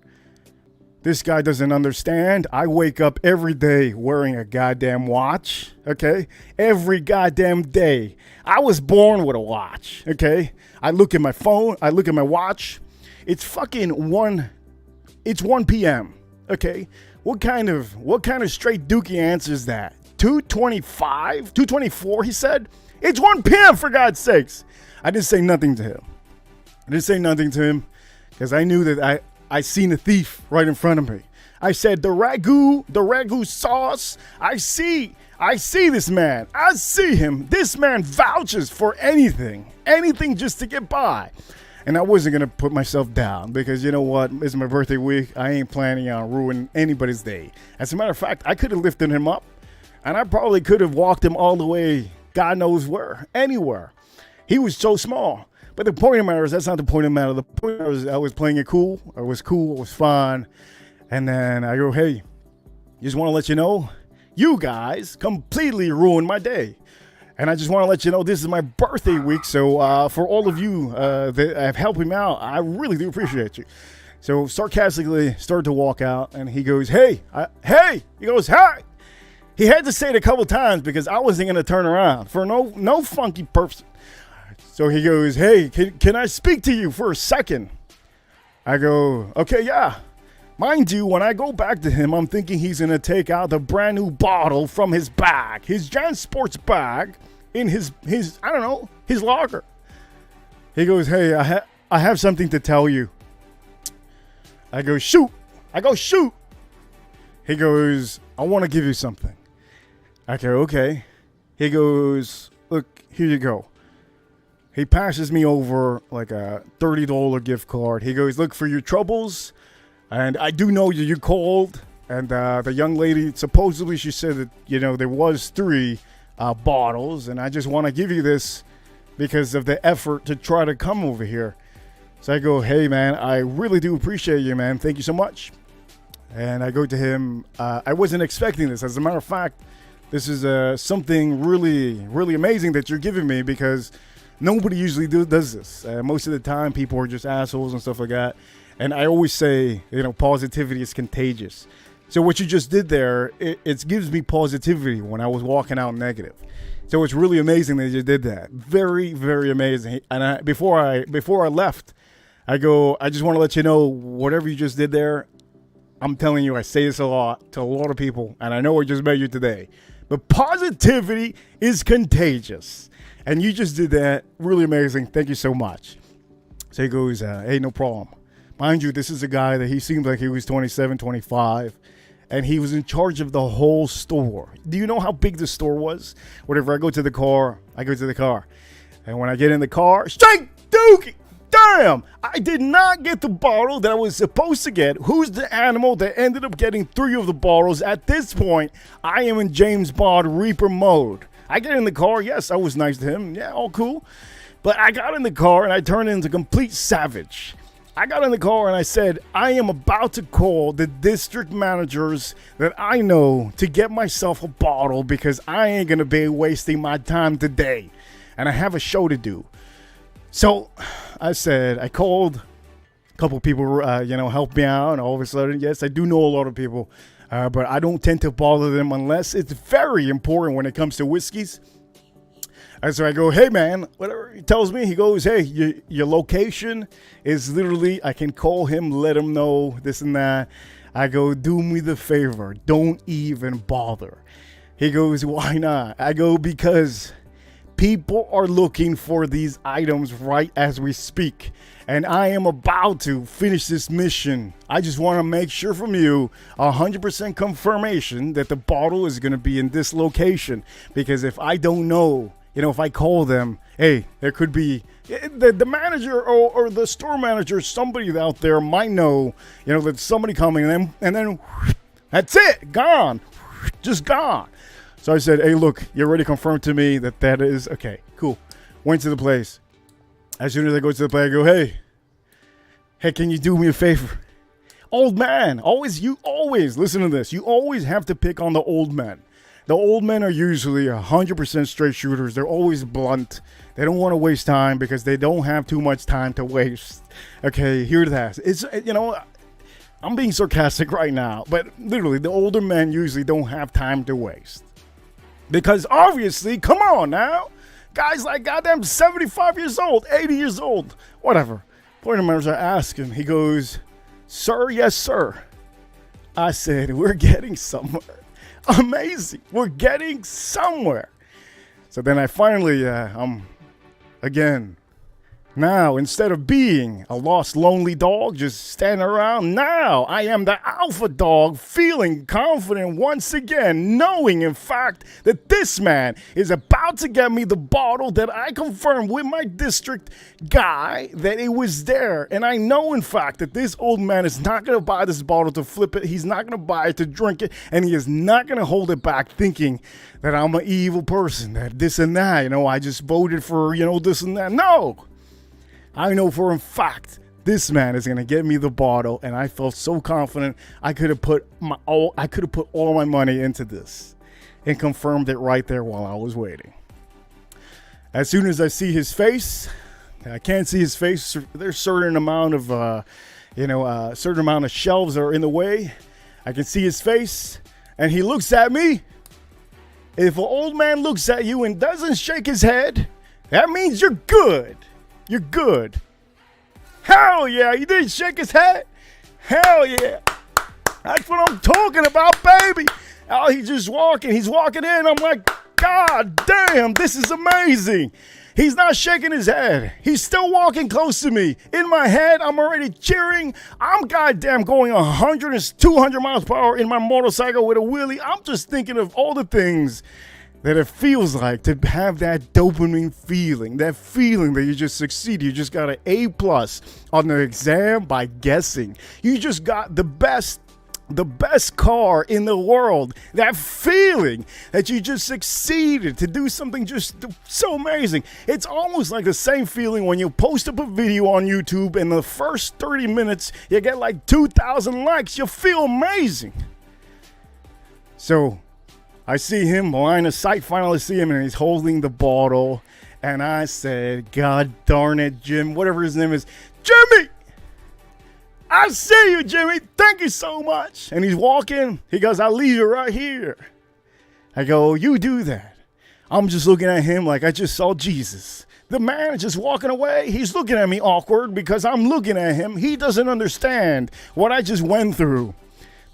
This guy doesn't understand. I wake up every day wearing a goddamn watch, okay? Every goddamn day. I was born with a watch, okay? I look at my phone, I look at my watch, It's fucking 1 p.m. Okay? What kind of straight dookie answer is that? 2:25? 2:24, he said? It's 1 p.m. for God's sakes. I didn't say nothing to him. Because I knew that I seen a thief right in front of me. I said, the ragu sauce. I see this man. I see him. This man vouches for anything just to get by. And I wasn't going to put myself down because you know what? It's my birthday week. I ain't planning on ruining anybody's day. As a matter of fact, I could have lifted him up and I probably could have walked him all the way, God knows where, anywhere. He was so small. But the point of the matter is, that's not the point of the matter. The point of the matter is I was playing it cool. I was cool. It was fun. And then I go, hey, just want to let you know, you guys completely ruined my day. And I just want to let you know this is my birthday week. So for all of you that have helped me out, I really do appreciate you. So sarcastically started to walk out and he goes, hey. He goes, hi. He had to say it a couple times because I wasn't going to turn around for no funky person. So he goes, hey, can I speak to you for a second? I go, okay, yeah. Mind you, when I go back to him, I'm thinking he's going to take out the brand new bottle from his bag, his Giant Sports bag, in his I don't know, his locker. He goes, hey, I have something to tell you. I go, shoot. He goes, I want to give you something. I go, okay. He goes, look, here you go. He passes me over like a $30 gift card. He goes, look, for your troubles, and I do know you called, and the young lady, supposedly she said that, you know, there was 3 bottles, and I just want to give you this because of the effort to try to come over here. So I go, hey, man, I really do appreciate you, man. Thank you so much. And I go to him. I wasn't expecting this. As a matter of fact, this is something really, really amazing that you're giving me because nobody usually does this. Most of the time, people are just assholes and stuff like that. And I always say, you know, positivity is contagious. So what you just did there, it gives me positivity when I was walking out negative. So it's really amazing that you did that. Very, very amazing. And before I left, I go, I just want to let you know, whatever you just did there, I'm telling you, I say this a lot to a lot of people, and I know I just met you today. But positivity is contagious. And you just did that. Really amazing. Thank you so much. So he goes, hey, no problem. Mind you, this is a guy that he seemed like he was 27, 25. And he was in charge of the whole store. Do you know how big the store was? Whenever I go to the car, And when I get in the car, straight dookie. Damn, I did not get the bottle that I was supposed to get. Who's the animal that ended up getting 3 of the bottles? At this point, I am in James Bond Reaper mode. I get in the car. Yes, I was nice to him. Yeah, all cool. But I got in the car and I turned into complete savage. I got in the car and I said, I am about to call the district managers that I know to get myself a bottle because I ain't going to be wasting my time today. And I have a show to do. So I said, I called a couple people, help me out. And all of a sudden, yes, I do know a lot of people. But I don't tend to bother them unless it's very important when it comes to whiskeys. And so I go, hey, man, whatever he tells me, he goes, hey, your location is literally, I can call him, let him know this and that. I go, do me the favor. Don't even bother. He goes, why not? I go, because people are looking for these items right as we speak. And I am about to finish this mission. I just want to make sure from you 100% confirmation that the bottle is going to be in this location. Because if I don't know, if I call them, hey, there could be the manager or the store manager, somebody out there might know, that somebody coming and then that's it, gone, just gone. So I said, hey, look, you already confirmed to me that is okay, cool. Went to the place. As soon as I go to the place, I go, hey, can you do me a favor? Old man, always listen to this. You always have to pick on the old men. The old men are usually 100% straight shooters. They're always blunt. They don't want to waste time because they don't have too much time to waste. Okay, hear that. It's, I'm being sarcastic right now, but literally the older men usually don't have time to waste. Because obviously, come on now, guys like goddamn 75 years old, 80 years old, whatever. Point of matters, I asked him. He goes, "Sir, yes, sir." I said, "We're getting somewhere." Amazing. We're getting somewhere. So then I finally, again, now, instead of being a lost, lonely dog just standing around, now I am the alpha dog, feeling confident once again, knowing, in fact, that this man is about to get me the bottle that I confirmed with my district guy that it was there. And I know, in fact, that this old man is not going to buy this bottle to flip it. He's not going to buy it to drink it. And he is not going to hold it back thinking that I'm an evil person, that this and that, I just voted for, this and that. No. I know for a fact this man is gonna get me the bottle, and I felt so confident I could have put all my money into this, and confirmed it right there while I was waiting. As soon as I see his face, I can't see his face. There's certain amount of certain amount of shelves are in the way. I can see his face, and he looks at me. If an old man looks at you and doesn't shake his head, that means you're good. You're good. Hell yeah, he didn't shake his head. Hell yeah. That's what I'm talking about, baby. Oh, he's just walking. He's walking in. I'm like, God damn, this is amazing. He's not shaking his head. He's still walking close to me. In my head, I'm already cheering. I'm goddamn going 100 and 200 miles per hour in my motorcycle with a wheelie. I'm just thinking of all the things that it feels like to have that dopamine feeling, that feeling that you just succeeded. You just got an A+ on the exam by guessing. You just got the best car in the world. That feeling that you just succeeded to do something just so amazing. It's almost like the same feeling when you post up a video on YouTube and the first 30 minutes you get like 2,000 likes. You feel amazing. So I see him, line of sight, finally see him, and he's holding the bottle. And I said, God darn it, Jim, whatever his name is, Jimmy! I see you, Jimmy. Thank you so much. And he's walking. He goes, I'll leave you right here. I go, you do that. I'm just looking at him like I just saw Jesus. The man is just walking away. He's looking at me awkward because I'm looking at him. He doesn't understand what I just went through.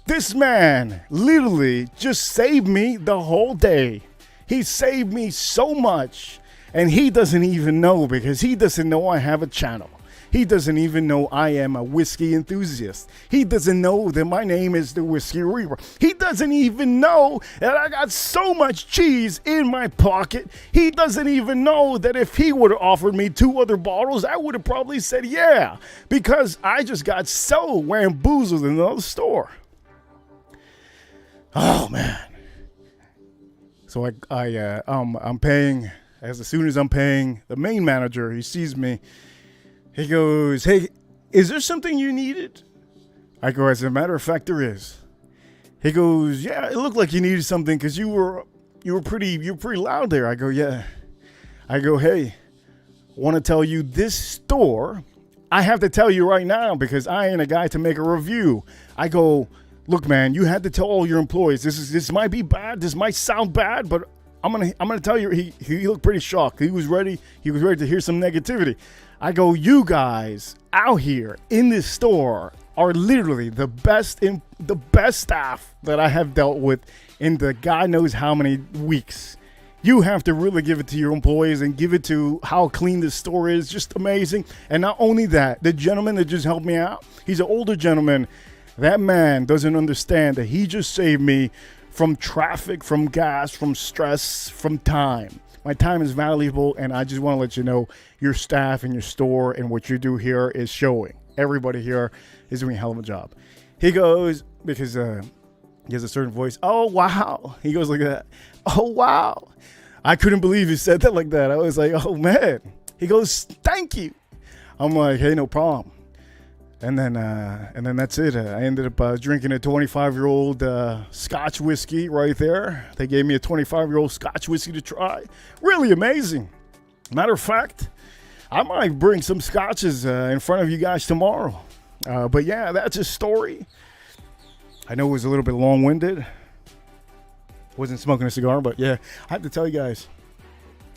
This man literally just saved me the whole day. He saved me so much, and he doesn't even know because he doesn't know I have a channel. He doesn't even know I am a whiskey enthusiast. He doesn't know that my name is the Whiskey Reaper. He doesn't even know that I got so much cheese in my pocket. He doesn't even know that if he would have offered me 2 other bottles, I would have probably said yeah, because I just got so bamboozled in the store. Oh man! So I'm paying. As soon as I'm paying, the main manager, he sees me. He goes, "Hey, is there something you needed?" I go, "As a matter of fact, there is." He goes, "Yeah, it looked like you needed something because you were pretty loud there." I go, "Yeah." I go, "Hey, want to tell you this store? I have to tell you right now because I ain't a guy to make a review." I go, "Look, man, you had to tell all your employees. This might be bad. This might sound bad, but I'm gonna tell you." He looked pretty shocked. He was ready to hear some negativity. I go, "You guys out here in this store are literally the best staff that I have dealt with in the God knows how many weeks. You have to really give it to your employees and give it to how clean this store is. Just amazing. And not only that, the gentleman that just helped me out, he's an older gentleman. That man doesn't understand that he just saved me from traffic, from gas, from stress, from time. My time is valuable, and I just want to let you know your staff and your store and what you do here is showing. Everybody here is doing a hell of a job." He goes, because he has a certain voice, "Oh, wow." He goes like that. "Oh, wow." I couldn't believe he said that like that. I was like, "Oh, man." He goes, "Thank you." I'm like, "Hey, no problem." And then that's it. I ended up drinking a 25-year-old Scotch whiskey right there. They gave me a 25-year-old Scotch whiskey to try. Really amazing. Matter of fact, I might bring some scotches in front of you guys tomorrow. But yeah, that's a story. I know it was a little bit long-winded. Wasn't smoking a cigar, but yeah, I have to tell you guys.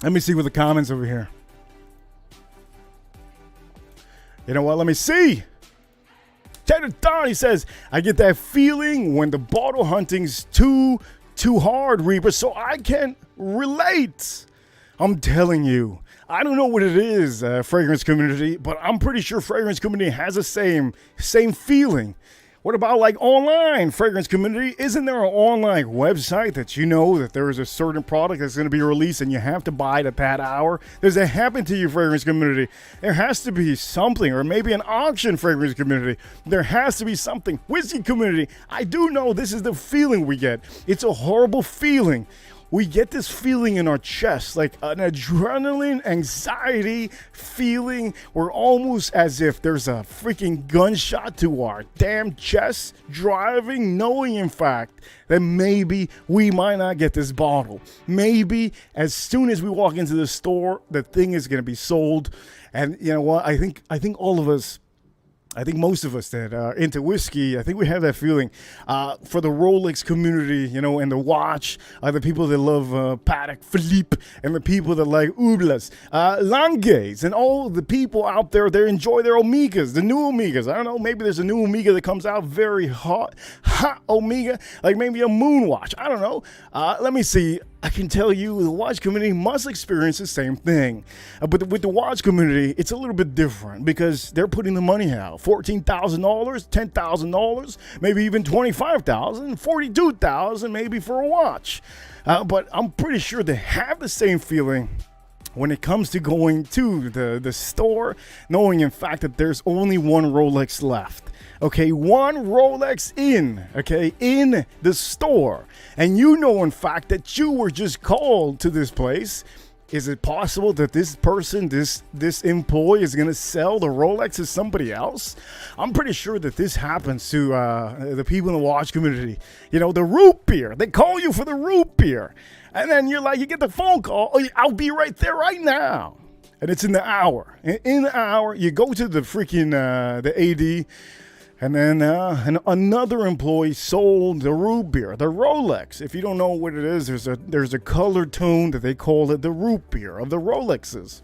Let me see what the comments over here. You know what? Let me see. Tater Don, he says, I get that feeling when the bottle hunting's too hard, Reaper, so I can relate. I'm telling you. I don't know what it is, fragrance community, but I'm pretty sure fragrance community has the same feeling. What about like online fragrance community? Isn't there an online website that you know that there is a certain product that's going to be released and you have to buy it at that hour? Does that happen to you, fragrance community? There has to be something, or maybe an auction, fragrance community. There has to be something. Whiskey community, I do know this is the feeling we get. It's a horrible feeling. We get this feeling in our chest, like an adrenaline, anxiety feeling. We're almost as if there's a freaking gunshot to our damn chest, driving, knowing in fact that maybe we might not get this bottle. Maybe as soon as we walk into the store, the thing is going to be sold. And you know what? I think all of us, I think most of us that are into whiskey, I think we have that feeling. For the Rolex community, you know, and the watch, the people that love Patek Philippe, and the people that like Ublas, Langes, and all the people out there that enjoy their Omegas, the new Omegas. I don't know, maybe there's a new Omega that comes out very hot Omega, like maybe a moon watch. I don't know. Let me see. I can tell you the watch community must experience the same thing. But with the watch community, it's a little bit different because they're putting the money out. $14,000, $10,000, maybe even $25,000, $42,000 maybe for a watch. But I'm pretty sure they have the same feeling when it comes to going to the store, knowing in fact that there's only one Rolex left. Okay, one Rolex in the store. And you know, in fact, that you were just called to this place. Is it possible that this person, this employee is going to sell the Rolex to somebody else? I'm pretty sure that this happens to the people in the watch community. You know, the root beer. They call you for the root beer. And then you get the phone call. Oh, I'll be right there right now. And it's in the hour. In the hour, you go to the freaking, the AD. And then another employee sold the root beer, the Rolex. If you don't know what it is, there's a color tone that they call it the root beer of the Rolexes.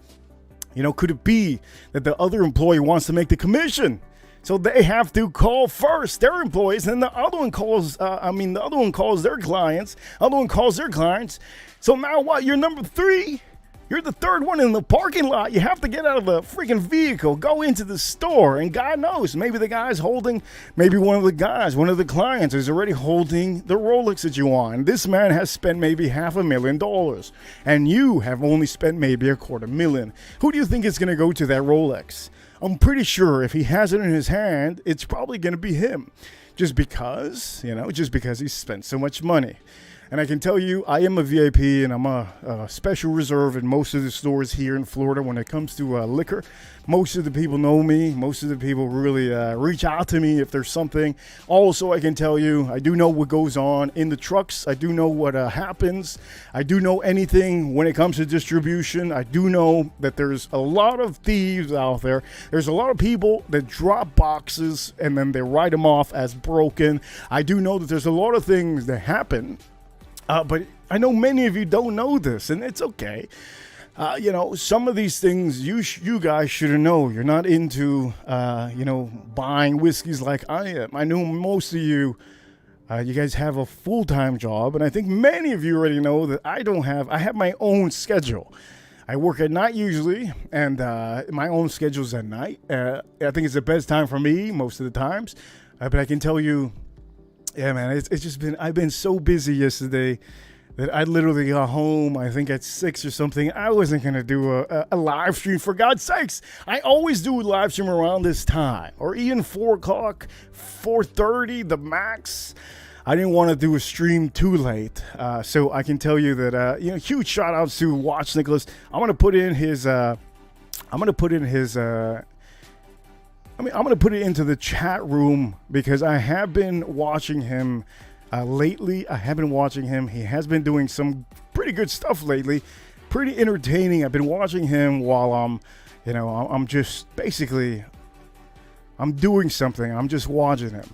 You know, could it be that the other employee wants to make the commission? So they have to call first their employees, and the other one calls. The other one calls their clients. Other one calls their clients. So now what? You're number 3. You're the third one in the parking lot. You have to get out of the freaking vehicle, go into the store, and God knows, maybe the guy's holding, maybe one of the clients is already holding the Rolex that you want. This man has spent maybe $500,000, and you have only spent maybe $250,000. Who do you think is going to go to that Rolex? I'm pretty sure if he has it in his hand, it's probably going to be him, just because he spent so much money. And I can tell you, I am a VIP, and I'm a special reserve in most of the stores here in Florida when it comes to liquor. Most of the people know me. Most of the people really reach out to me if there's something. Also, I can tell you, I do know what goes on in the trucks. I do know what happens. I do know anything when it comes to distribution. I do know that there's a lot of thieves out there. There's a lot of people that drop boxes and then they write them off as broken. I do know that there's a lot of things that happen. But I know many of you don't know this, and it's okay. Some of these things you guys should know. You're not into, buying whiskeys like I am. I know most of you, you guys have a full-time job, and I think many of you already know that I have my own schedule. I work at night usually, and my own schedule's at night. I think it's the best time for me most of the times, but I can tell you, yeah, man, it's just been, I've been so busy yesterday that I literally got home, I think at 6 or something. I wasn't going to do a live stream, for God's sakes. I always do a live stream around this time, or even 4 o'clock, 4:30, the max. I didn't want to do a stream too late. So I can tell you that, huge shout outs to Watch Nicholas. I'm going to put it into the chat room because I have been watching him lately. I have been watching him. He has been doing some pretty good stuff lately. Pretty entertaining. I've been watching him while I'm just basically, I'm doing something. I'm just watching him.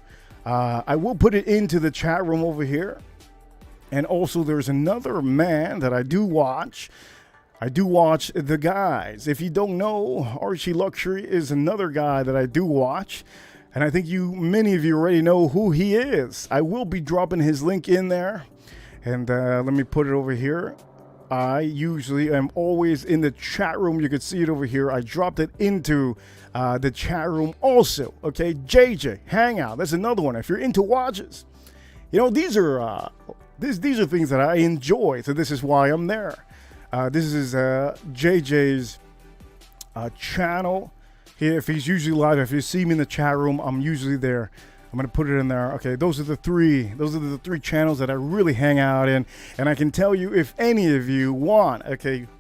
I will put it into the chat room over here. And also there's another man that I do watch. I do watch the guys. If you don't know, Archie Luxury is another guy that I do watch. And I think many of you already know who he is. I will be dropping his link in there. And let me put it over here. I usually am always in the chat room. You can see it over here. I dropped it into the chat room also. Okay, JJ Hangout. That's another one. If you're into watches, you know, these are things that I enjoy. So this is why I'm there. This is JJ's channel. If he's usually live, if you see me in the chat room, I'm usually there. I'm gonna put it in there. Okay, those are the three channels that I really hang out in. And I can tell you, if any of you want,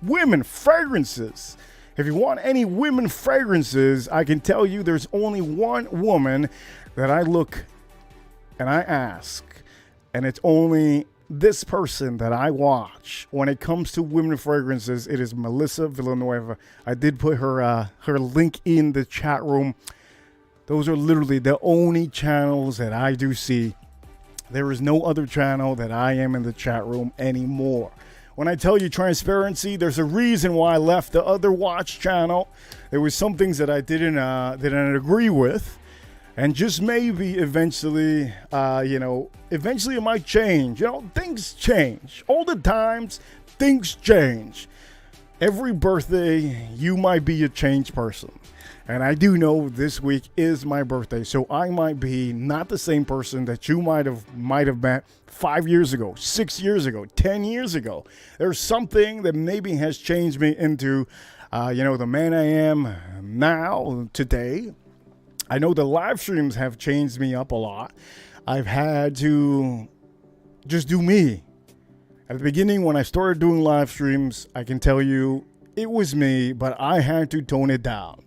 women fragrances. If you want any women fragrances, I can tell you there's only one woman that I look and I ask, and it's only this person that I watch when it comes to women fragrances. It is Melissa Villanueva. I did put her link in the chat room. Those are literally the only channels that I do see. There is no other channel that I am in the chat room anymore. When I tell you transparency, there's a reason why I left the other watch channel. There was some things that I didn't agree with. And just maybe eventually, eventually it might change. You know, things change. All the times, things change. Every birthday, you might be a changed person. And I do know this week is my birthday. So I might be not the same person that you might have met 5 years ago, 6 years ago, 10 years ago. There's something that maybe has changed me into, the man I am now, today. I know the live streams have changed me up a lot. I've had to just do me. At the beginning, when I started doing live streams, I can tell you it was me, but I had to tone it down.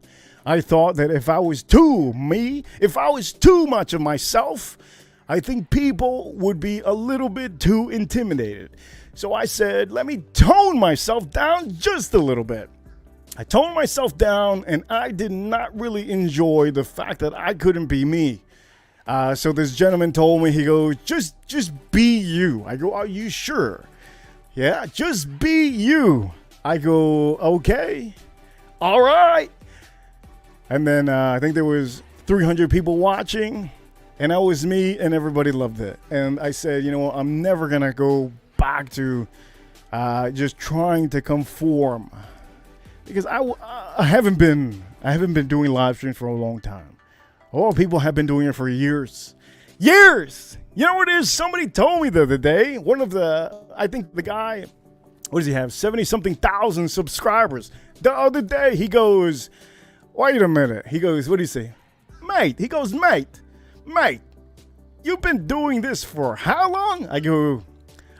I thought that if I was too much of myself, I think people would be a little bit too intimidated. So I said, let me tone myself down just a little bit. I toned myself down, and I did not really enjoy the fact that I couldn't be me. So this gentleman told me, he goes, just be you. I go, are you sure? Yeah, just be you. I go, okay, all right. And then I think there was 300 people watching, and that was me, and everybody loved it. And I said, you know what, I'm never gonna go back to just trying to conform. Because I haven't been doing live streams for a long time. A lot of people have been doing it for years. Years! You know what it is? Somebody told me the other day, I think the guy, what does he have? 70-something thousand subscribers. The other day, he goes, wait a minute. He goes, what do you say? Mate. He goes, mate, you've been doing this for how long? I go,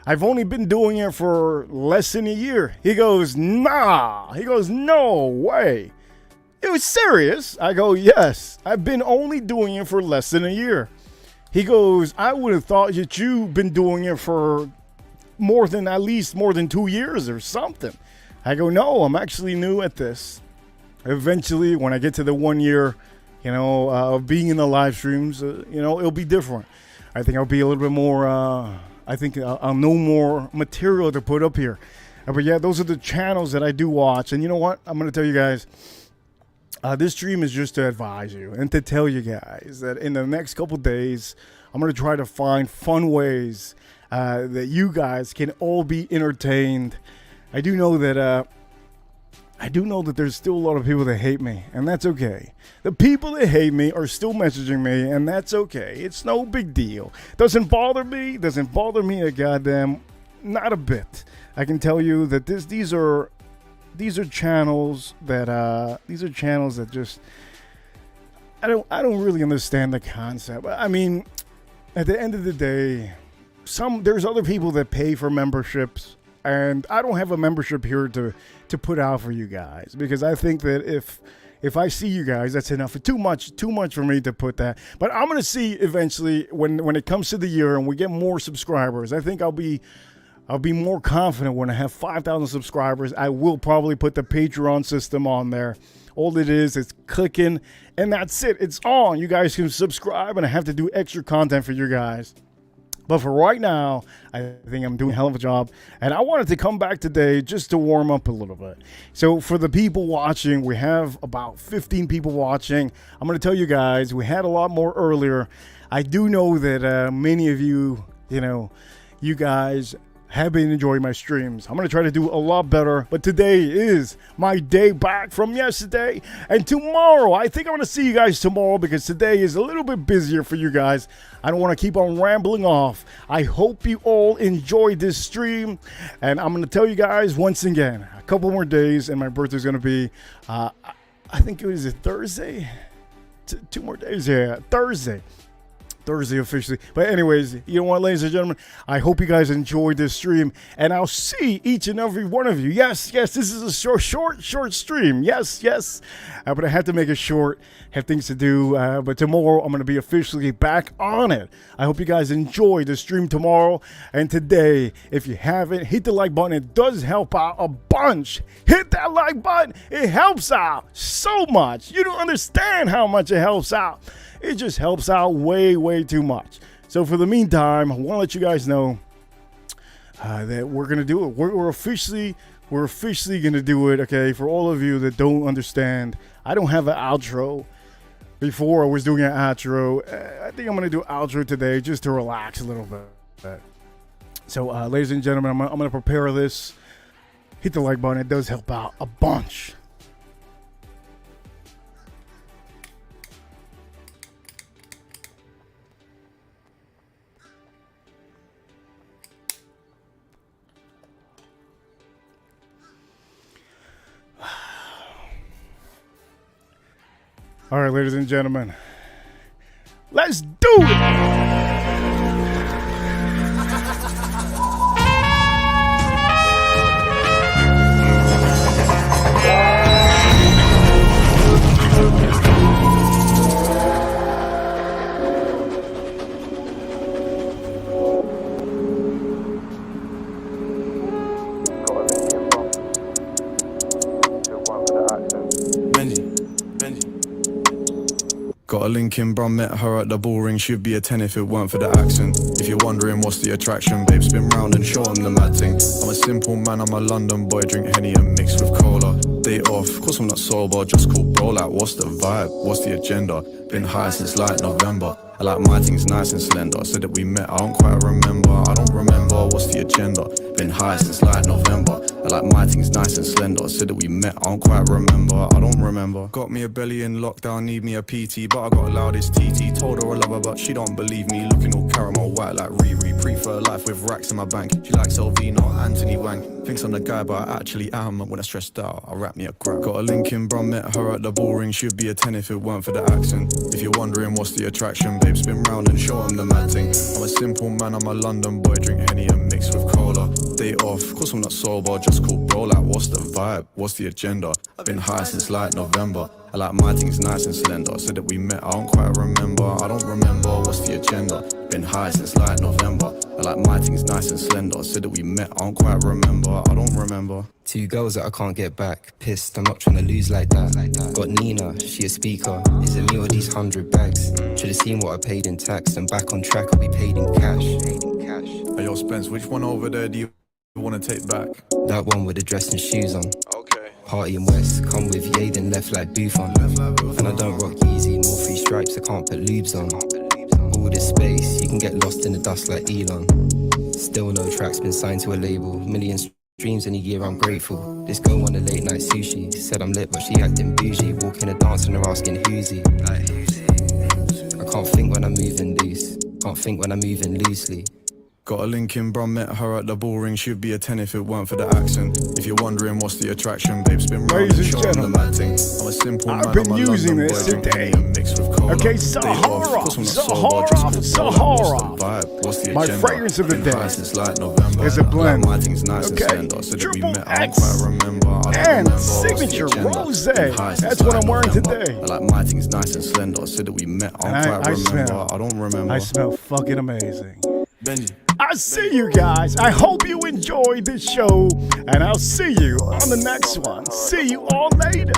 I've only been doing it for less than a year. He goes, nah. He goes, no way. It was serious. I go, yes. I've been only doing it for less than a year. He goes, I would have thought that you've been doing it for at least more than 2 years or something. I go, no, I'm actually new at this. Eventually, when I get to the 1 year, of being in the live streams, it'll be different. I think I'll be a little bit more, I'll know more material to put up here. But yeah, those are the channels that I do watch. And you know what? I'm going to tell you guys, this stream is just to advise you and to tell you guys that in the next couple days, I'm going to try to find fun ways that you guys can all be entertained. I do know that there's still a lot of people that hate me, and that's okay. The people that hate me are still messaging me, and that's okay. It's no big deal. Doesn't bother me a goddamn, not a bit. I can tell you that these are channels that just I don't really understand the concept. I mean, at the end of the day, there's other people that pay for memberships, and I don't have a membership here to put out for you guys, because I think that if I see you guys, that's enough. Too much for me to put that. But I'm gonna see eventually when it comes to the year and we get more subscribers. I think I'll be more confident when I have 5,000 subscribers. I will probably put the Patreon system on there. All it is clicking, and that's it. It's on. You guys can subscribe, and I have to do extra content for you guys. But for right now, I think I'm doing a hell of a job. And I wanted to come back today just to warm up a little bit. So for the people watching, we have about 15 people watching. I'm going to tell you guys, we had a lot more earlier. I do know that many of you, you guys have been enjoying my streams. I'm going to try to do a lot better, but today is my day back from yesterday, and tomorrow, I think I'm going to see you guys tomorrow because today is a little bit busier for you guys. I don't want to keep on rambling off. I hope you all enjoyed this stream, and I'm going to tell you guys once again, a couple more days, and my birthday is going to be, I think it was a Thursday? 2 more days, yeah, Thursday officially. But anyways, you know what, ladies and gentlemen, I hope you guys enjoyed this stream, and I'll see each and every one of you. Yes, this is a short stream. Yes. But I had to make it short. Have things to do. But tomorrow I'm going to be officially back on it. I hope you guys enjoy the stream tomorrow. And today, if you haven't, hit the like button. It does help out a bunch. Hit that like button. It helps out so much. You don't understand how much it helps out. It just helps out way too much. So for the meantime, I want to let you guys know that we're going to do it. We're officially going to do it, okay? For all of you that don't understand, I don't have an outro. Before I was doing an outro. I think I'm going to do an outro today just to relax a little bit. So, ladies and gentlemen, I'm going to prepare this. Hit the like button. It does help out a bunch. All right, ladies and gentlemen, let's do it. Got a link in, bruh, met her at the ball ring. She'd be a 10 if it weren't for the accent. If you're wondering what's the attraction, babe, spin round and show 'em the mad thing. I'm a simple man, I'm a London boy, drink Henny and mix with cola. Day off, course I'm not sober, just cool bro, like what's the vibe, what's the agenda? Been high since like November. I like my things nice and slender. Said that we met, I don't quite remember. I don't remember, what's the agenda? Been high since like November. I like my things nice and slender. Said that we met, I don't quite remember. I don't remember. Got me a belly in lockdown, need me a PT, but I got loudest TT. Told her I love her, but she don't believe me. Looking all caramel white like Riri. Prefer life with racks in my bank. She likes LV, not Anthony Wang. Thinks I'm the guy, but I actually am. When I stressed out, I rap me a crap. Got a link in, bruh, met her at the ball ring. She'd be a 10 if it weren't for the accent. If you're wondering what's the attraction, babe, spin round and show 'em the mad thing. I'm a simple man, I'm a London boy, drink Henny and mix with cola. Day off, course I'm not sober, just cool bro, like what's the vibe, what's the agenda? Been high since like November. I like my things nice and slender. Said that we met, I don't quite remember. I don't remember, what's the agenda? Been high since like November. I like my things nice and slender. Said that we met, I don't quite remember. I don't remember. 2 girls that I can't get back. Pissed, I'm not trying to lose like that. Got Nina, she a speaker. Is it me or these 100 bags? Should've seen what I paid in tax. And back on track, I'll be paid in cash. Hey yo Spence, which one over there do you want to take back? That one with the dress and shoes on. Okay. Party in West, come with Ye, then left like Buffon. And I don't rock Yeezy, more 3 stripes, I can't put lubes on. All this space, you can get lost in the dust like Elon. Still no tracks, been signed to a label. Million streams in a year, I'm grateful. This girl on a late night sushi. Said I'm lit, but she acting bougie. Walking a dance and they're asking who's he. I can't think when I'm moving loose. Can't think when I'm moving loosely. Got a link in, bruh, met her at the ball ring. She'd be a 10 if it weren't for the accent. If you're wondering what's the attraction, babe, spin round and show 'em the mad thing. I'm a simple man, I've been I'm a using London this boy, drink today. Henny and mix with cola. Okay, Day Sahara, off, course I'm not sober, Sahara, just cool bro, like what's the Sahara. vibe, what's the My agenda? fragrance of the Been day high since like November. is a blend. Like my things nice and Okay, slender. Said that we Triple met, I don't X quite remember. I don't and remember, what's the signature agenda? rose. Been high since That's what like I'm wearing November. today. I like my things nice and slender. Said that we met, I don't quite I remember. smell. I don't remember. I smell fucking amazing. Benji. I see you guys. I hope you enjoyed this show, and I'll see you on the next one. See you all later.